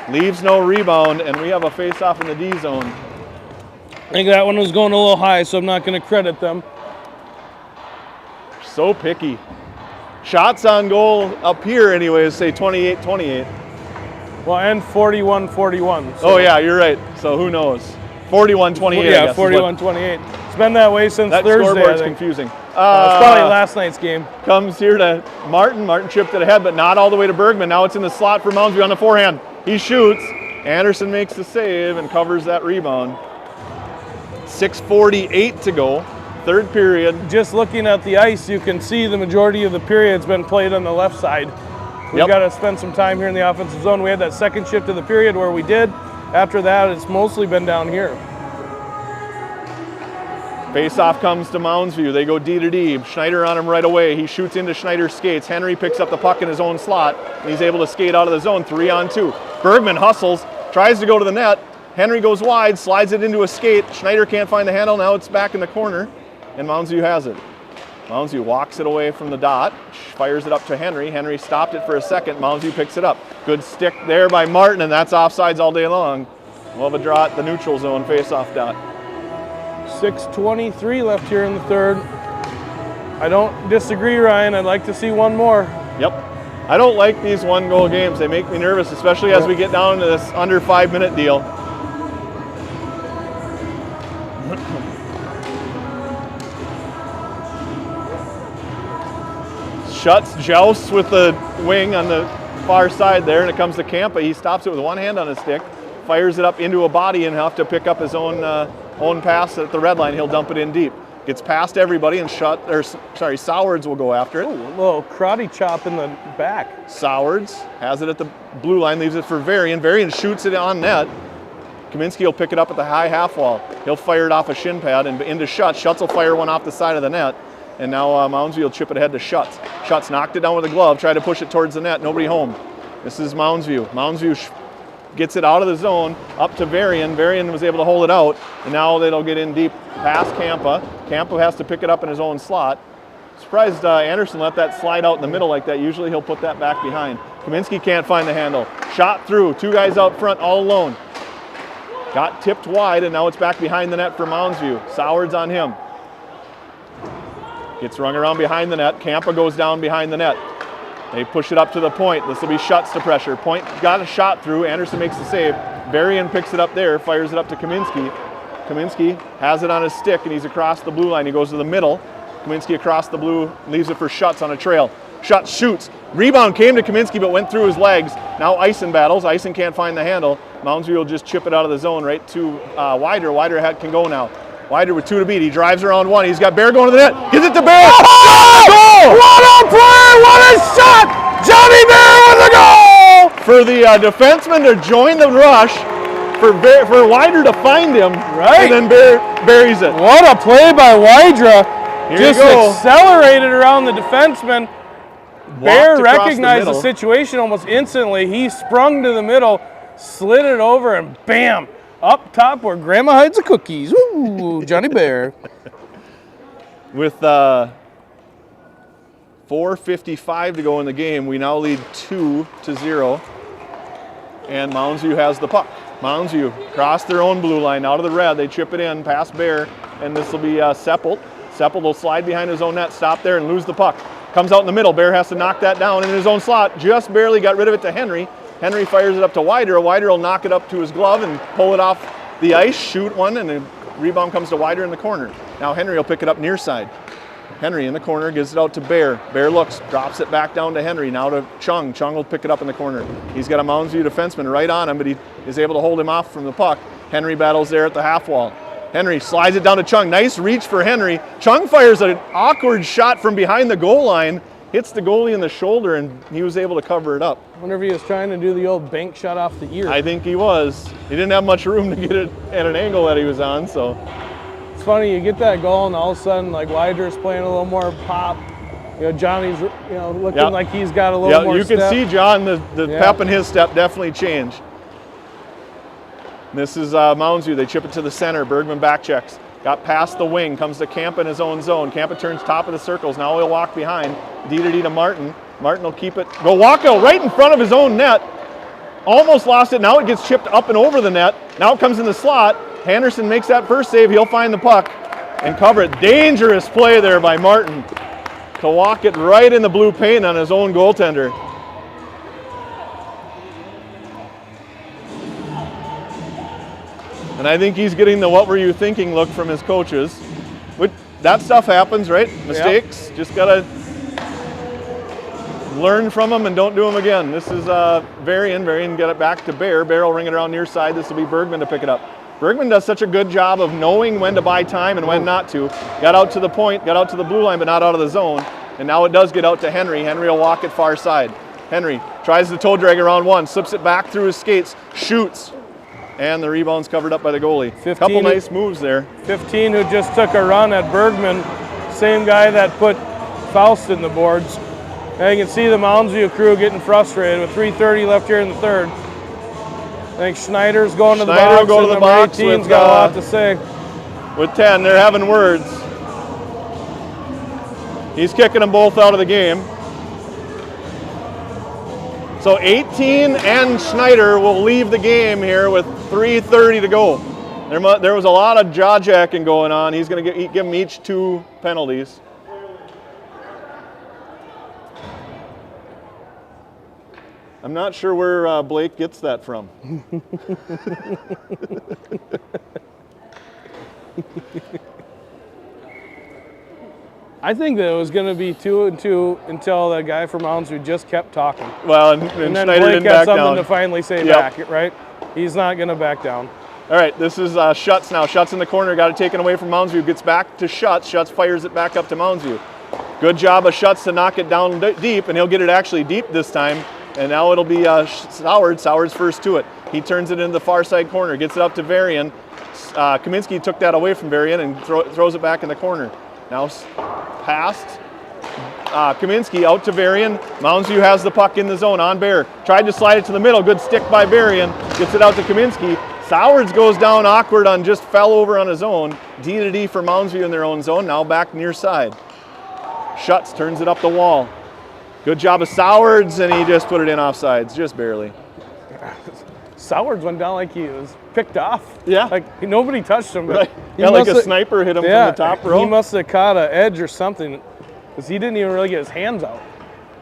Leaves no rebound, and we have a face-off in the D zone. I think that one was going a little high, so I'm not going to credit them. So picky. Shots on goal up here anyways, say 28-28. Well, and 41-41. So. Oh yeah, you're right. So who knows? 41-28. Yeah, 41-28. It's been that way since that Thursday. That scoreboard's confusing. It's probably last night's game. Comes here to Martin. Martin chipped it ahead, but not all the way to Bergman. Now it's in the slot for Mounds View on the forehand. He shoots. Anderson makes the save and covers that rebound. 6:48 to go. Third period. Just looking at the ice, you can see the majority of the period's been played on the left side. We've got to spend some time here in the offensive zone. We had that second shift of the period where we did. After that, it's mostly been down here. Face-off comes to Mounds View. They go D to D. Schneider on him right away. He shoots into Schneider's skates. Henry picks up the puck in his own slot, and he's able to skate out of the zone 3-on-2. Bergman hustles, tries to go to the net. Henry goes wide, slides it into a skate. Schneider can't find the handle. Now it's back in the corner, and Mounds View has it. Mounds View walks it away from the dot, fires it up to Henry. Henry stopped it for a second. Mounds View picks it up. Good stick there by Martin, and that's offsides all day long. We'll have a draw at the neutral zone face-off dot. 6:23 left here in the third. I don't disagree, Ryan. I'd like to see one more. Yep. I don't like these one-goal games. They make me nervous, especially as we get down to this under 5-minute deal. Schutz jousts with the wing on the far side there, and it comes to Kampa. He stops it with one hand on his stick, fires it up into a body, and he'll have to pick up his own pass at the red line. He'll dump it in deep. Gets past everybody, and Sowards will go after it. Ooh, a little karate chop in the back. Sowards has it at the blue line, leaves it for Varian. Varian shoots it on net. Kaminsky will pick it up at the high half wall. He'll fire it off a shin pad and into Schutz. Schutz will fire one off the side of the net. And now Moundsview will chip it ahead to Schutz. Schutz knocked it down with a glove, tried to push it towards the net. Nobody home. This is Moundsview. Moundsview gets it out of the zone, up to Varian. Varian was able to hold it out. And now they'll get in deep past Kampa. Kampa has to pick it up in his own slot. Surprised Anderson let that slide out in the middle like that. Usually he'll put that back behind. Kaminsky can't find the handle. Shot through. 2 guys out front all alone. Got tipped wide, and now it's back behind the net for Moundsview. Soward's on him. Gets rung around behind the net. Kampa goes down behind the net. They push it up to the point. This will be Schutz to pressure. Point got a shot through. Anderson makes the save. Varian picks it up there, fires it up to Kaminsky. Kaminsky has it on his stick, and he's across the blue line. He goes to the middle. Kaminsky across the blue, leaves it for Schutz on a trail. Schutz shoots. Rebound came to Kaminsky, but went through his legs. Now Eisen battles. Eisen can't find the handle. Moundsview will just chip it out of the zone right to Wider. Wider can go now. Wider with 2 to beat. He drives around 1. He's got Bear going to the net. Gives it to Bear. Oh! Goal! What a play! What a shot! Johnny Bear with a goal! For the defenseman to join the rush, for Wider to find him, Right. and then Bear buries it. What a play by Widra. Here Just you go. accelerated around the defenseman. Bear Walked across recognized the middle. situation almost instantly. He sprung to the middle, slid it over, and bam! Up top where Grandma hides the cookies. Ooh, Johnny Bear. With 4:55 to go in the game, we now lead 2-0. And Moundsview has the puck. Moundsview cross their own blue line out of the red. They chip it in past Bear, and this will be Seppelt. Seppelt will slide behind his own net, stop there, and lose the puck. Comes out in the middle. Bear has to knock that down in his own slot. Just barely got rid of it to Henry. Henry fires it up to Wider. Wider will knock it up to his glove and pull it off the ice, shoot one, and the rebound comes to Wider in the corner. Now Henry will pick it up near side. Henry in the corner gives it out to Bear. Bear looks, drops it back down to Henry. Now to Chung. Chung will pick it up in the corner. He's got a Moundsview defenseman right on him, but he is able to hold him off from the puck. Henry battles there at the half wall. Henry slides it down to Chung. Nice reach for Henry. Chung fires an awkward shot from behind the goal line. Hits the goalie in the shoulder, and he was able to cover it up. I wonder if he was trying to do the old bank shot off the ear. I think he was. He didn't have much room to get it at an angle that he was on, so. It's funny, you get that goal, and all of a sudden, like Wider's playing a little more pop. You know, Johnny's, looking like he's got a little more you step. can see John, the pep in his step definitely changed. This is Moundsview. They chip it to the center. Bergman back checks. Got past the wing. Comes to Kampa in his own zone. Kampa turns top of the circles. Now he'll walk behind. D to Martin. Martin will keep it. Go walk out right in front of his own net. Almost lost it. Now it gets chipped up and over the net. Now it comes in the slot. Henderson makes that first save. He'll find the puck and cover it. Dangerous play there by Martin to walk it right in the blue paint on his own goaltender. And I think he's getting the "what were you thinking" look from his coaches. That stuff happens, right? Mistakes. Yep. Just got to learn from them and don't do them again. This is Varian. Varian get it back to Bear. Bear will ring it around near side. This will be Bergman to pick it up. Bergman does such a good job of knowing when to buy time and when not to. Got out to the point, got out to the blue line, but not out of the zone. And now it does get out to Henry. Henry will walk it far side. Henry tries the toe drag around 1, slips it back through his skates, shoots. And the rebound's covered up by the goalie. Couple nice moves there. 15 who just took a run at Bergman, same guy that put Faust in the boards. And you can see the Moundsview crew getting frustrated with 3:30 left here in the third. I think Schneider's going to the box. Will go to the box. 18's got a lot to say. With 10, they're having words. He's kicking them both out of the game. So 18 and Schneider will leave the game here with 3:30 to go. There was a lot of jaw jacking going on. He's going to give them each 2 penalties. I'm not sure where Blake gets that from. I think that it was going to be 2-2 until the guy from Moundsview just kept talking. Well, and then Schneider Blake didn't had back something down. to finally say back, right? He's not going to back down. All right, this is Schutz now. Schutz in the corner, got it taken away from Moundsview. Gets back to Schutz. Schutz fires it back up to Moundsview. Good job of Schutz to knock it down deep, and he'll get it actually deep this time. And now it'll be Soward. Soward's first to it. He turns it into the far side corner, gets it up to Varian. Kaminsky took that away from Varian and throws it back in the corner. Now passed. Kaminsky out to Varian. Mounds View has the puck in the zone on Bear. Tried to slide it to the middle. Good stick by Varian. Gets it out to Kaminsky. Sowards goes down awkward on just fell over on his own. D to D for Mounds View in their own zone. Now back near side. Shuts, turns it up the wall. Good job of Sowards, and he just put it in offsides, just barely. Sowards went down like he was picked off. Yeah. Like nobody touched him. But Right. Yeah, like a sniper hit him from the top row. He must have caught an edge or something because he didn't even really get his hands out.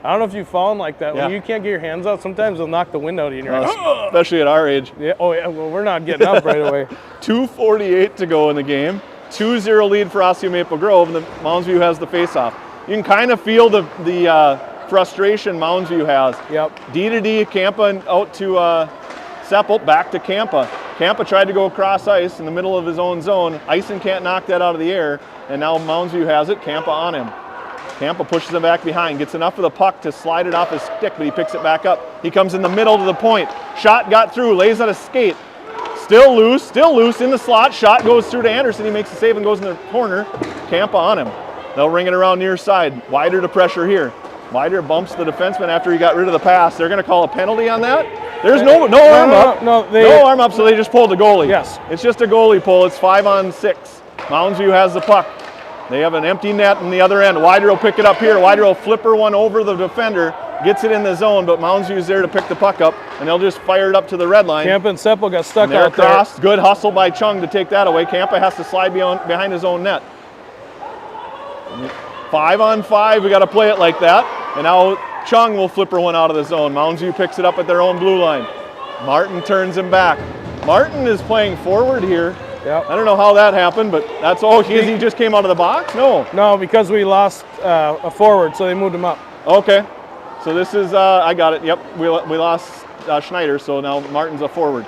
I don't know if you've fallen like that. Yeah. When you can't get your hands out, sometimes they'll knock the wind out of you and you're like, Especially at our age. yeah, oh yeah, well, we're not getting up right away. 2:48 to go in the game. 2-0 lead for Osseo Maple Grove, and the Mounds View has the face-off. You can kind of feel the frustration Mounds View has. Yep. D to D, Kampa out to Seppelt, back to Kampa. Kampa tried to go across ice in the middle of his own zone. Ison can't knock that out of the air, and now Mounds View has it. Kampa on him. Kampa pushes him back behind, gets enough of the puck to slide it off his stick, but he picks it back up. He comes in the middle to the point. Shot got through, lays on a skate. Still loose in the slot. Shot goes through to Anderson. He makes the save and goes in the corner. Kampa on him. They'll ring it around near side. Wider to pressure here. Wider bumps the defenseman after he got rid of the pass. They're going to call a penalty on that. There's no arm up. No arm up, so they just pulled the goalie. Yes. It's just a goalie pull. It's 5-on-6. Mounds View has the puck. They have an empty net on the other end. Wider will pick it up here. Wider will flipper one over the defender. Gets it in the zone, but Mounds View's there to pick the puck up, and they'll just fire it up to the red line. Kampa and Seppel got stuck They're out there. across. Good hustle by Chung to take that away. Kampa has to slide behind his own net. 5-on-5. We got to play it like that. And now Chung will flipper one out of the zone. Mounds View picks it up at their own blue line. Martin turns him back. Martin is playing forward here. Yep. I don't know how that happened, but that's all. He just came out of the box? No, because we lost a forward, so they moved him up. Okay. So this is, I got it. Yep, we lost Schneider, so now Martin's a forward.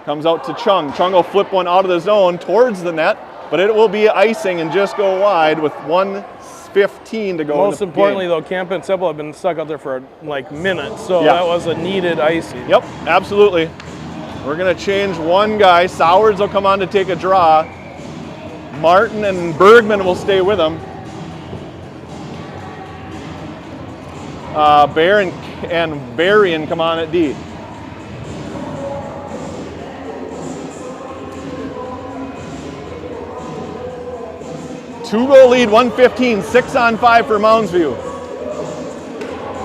Comes out to Chung. Chung will flip one out of the zone towards the net, but it will be icing and just go wide with 1:15 to go. Most importantly, though, Kampa and Seppel have been stuck out there for like minutes, so Yeah. that was a needed icing. Yep, absolutely. We're going to change one guy. Sowards will come on to take a draw. Martin and Bergman will stay with him. Bear and Varian come on at D. Two-goal lead, 1:15, 6-on-5 for Mounds View.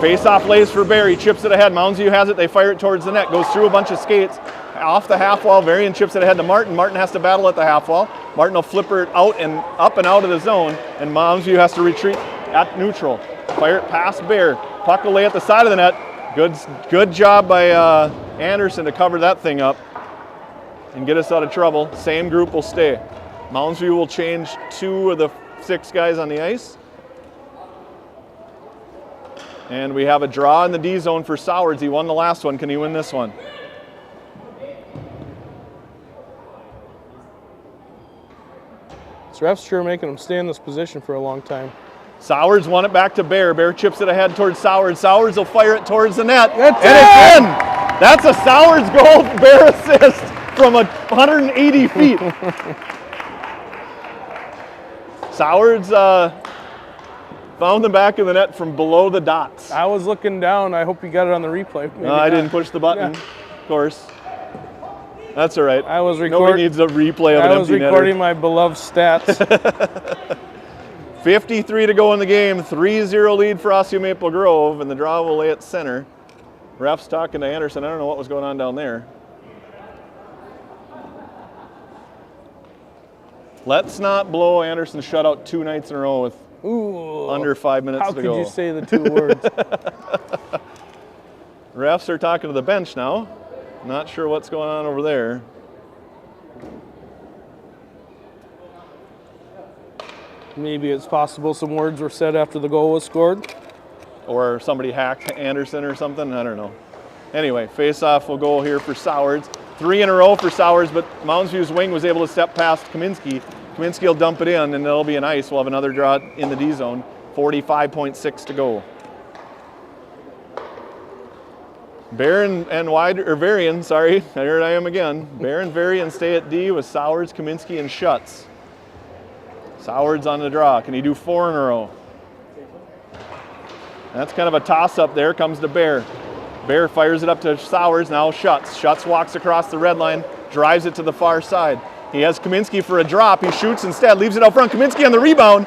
Face-off lays for Barry, chips it ahead. Mounds View has it, they fire it towards the net. Goes through a bunch of skates, off the half wall. Varian chips it ahead to Martin. Martin has to battle at the half wall. Martin will flipper it out and up and out of the zone, and Mounds View has to retreat at neutral. Fire it past Bear. Puck will lay at the side of the net. Good job by Anderson to cover that thing up and get us out of trouble. Same group will stay. Mounds View will change 2 of the 6 guys on the ice. And we have a draw in the D zone for Sowards. He won the last one. Can he win this one? This ref's sure making him stay in this position for a long time. Sowards won it back to Bear. Bear chips it ahead towards Sowards. Sowards will fire it towards the net. That's and it's in! That's a Sowards goal, Bear assist from 180 feet. Sowards found the back of the net from below the dots. I was looking down. I hope you got it on the replay. Maybe I not. didn't push the button, Yeah. Of course. That's all right. I was Nobody needs a replay of an I was empty recording netter. my beloved stats. 53 to go in the game. 3-0 lead for Osseo Maple Grove, and the draw will lay at center. Ref's talking to Anderson. I don't know what was going on down there. Let's not blow Anderson's shutout 2 nights in a row with under 5 minutes How to go. could you say the 2 words? Refs are talking to the bench now. Not sure what's going on over there. Maybe it's possible some words were said after the goal was scored. Or somebody hacked Anderson or something. I don't know. Anyway, face-off will go here for Sowards. 3 in a row for Sowards, but Mounds View's wing was able to step past Kaminsky. Kaminsky will dump it in, and it'll be an ice. We'll have another draw in the D zone. 45.6 to go. Bear and wide, or Varian, sorry, here I am again. Bear and Varian stay at D with Sowards, Kaminsky, and Schutz. Sowards on the draw. Can he do 4 in a row? That's kind of a toss-up there. Comes to Bear. Bear fires it up to Sowards, now Schutz. Schutz walks across the red line, drives it to the far side. He has Kaminsky for a drop. He shoots instead, leaves it out front. Kaminsky on the rebound.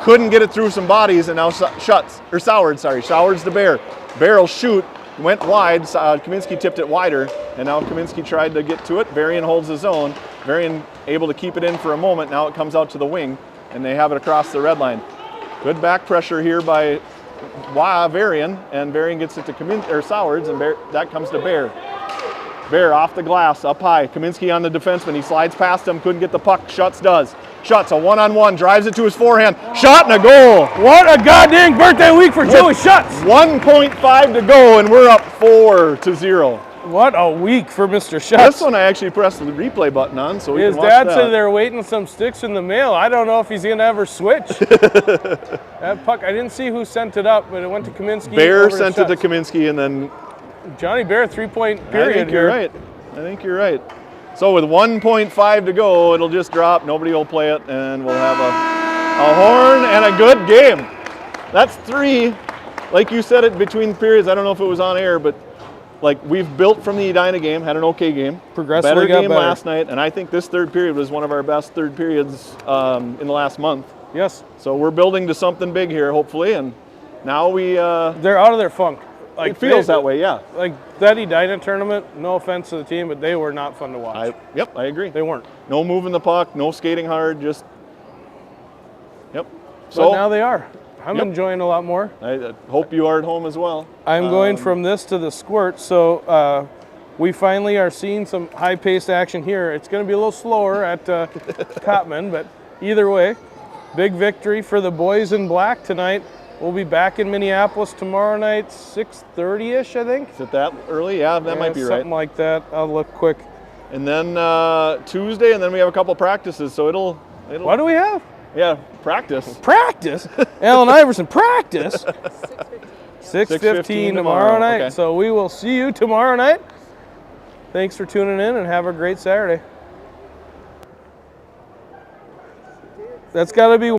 Couldn't get it through some bodies, and now Sowards to Bear. Bear will shoot, went wide. Kaminsky tipped it wider, and now Kaminsky tried to get to it. Varian holds his own. Varian able to keep it in for a moment. Now it comes out to the wing, and they have it across the red line. Good back pressure here by Varian, and Varian gets it to Sowards, and that comes to Bear. Bear off the glass, up high. Kaminsky on the defenseman. He slides past him, couldn't get the puck. Schutz does. Schutz, a one-on-one, drives it to his forehand. Shot and a goal. What a goddamn birthday week for Joey Schutz. 1.5 to go, and we're up 4-0. What a week for Mr. Schutz. This one I actually pressed the replay button on, so we his can watch dad that. said they're waiting some sticks in the mail. I don't know if he's going to ever switch. That puck, I didn't see who sent it up, but it went to Kaminsky. Bear sent it to Kaminsky, and then Johnny Bear, 3-point period. I think you're right. I think you're right. So with 1.5 to go, it'll just drop. Nobody will play it, and we'll have a horn and a good game. That's 3. Like you said it between periods. I don't know if it was on air, but like we've built from the Edina game, had an okay game. Progressively better got game better. last night, and I think this third period was one of our best third periods in the last month. Yes. So we're building to something big here, hopefully, and now we. They're out of their funk. Like it feels that way, yeah. Like that Edina tournament, no offense to the team, but they were not fun to watch. Yep, I agree. They weren't. No moving the puck, no skating hard, just. Yep. So now they are. I'm enjoying a lot more. I hope you are at home as well. I'm going from this to the squirt, so we finally are seeing some high-paced action here. It's going to be a little slower at Cottman, but either way, big victory for the boys in black tonight. We'll be back in Minneapolis tomorrow night, 6:30-ish, I think. Is it that early? Yeah, that might be right. Something like that. I'll look quick. And then Tuesday, and then we have a couple practices, so it'll. What do we have? Yeah, practice. Practice? Allen Iverson, practice? 6:15 tomorrow night. Okay. So we will see you tomorrow night. Thanks for tuning in, and have a great Saturday. That's got to be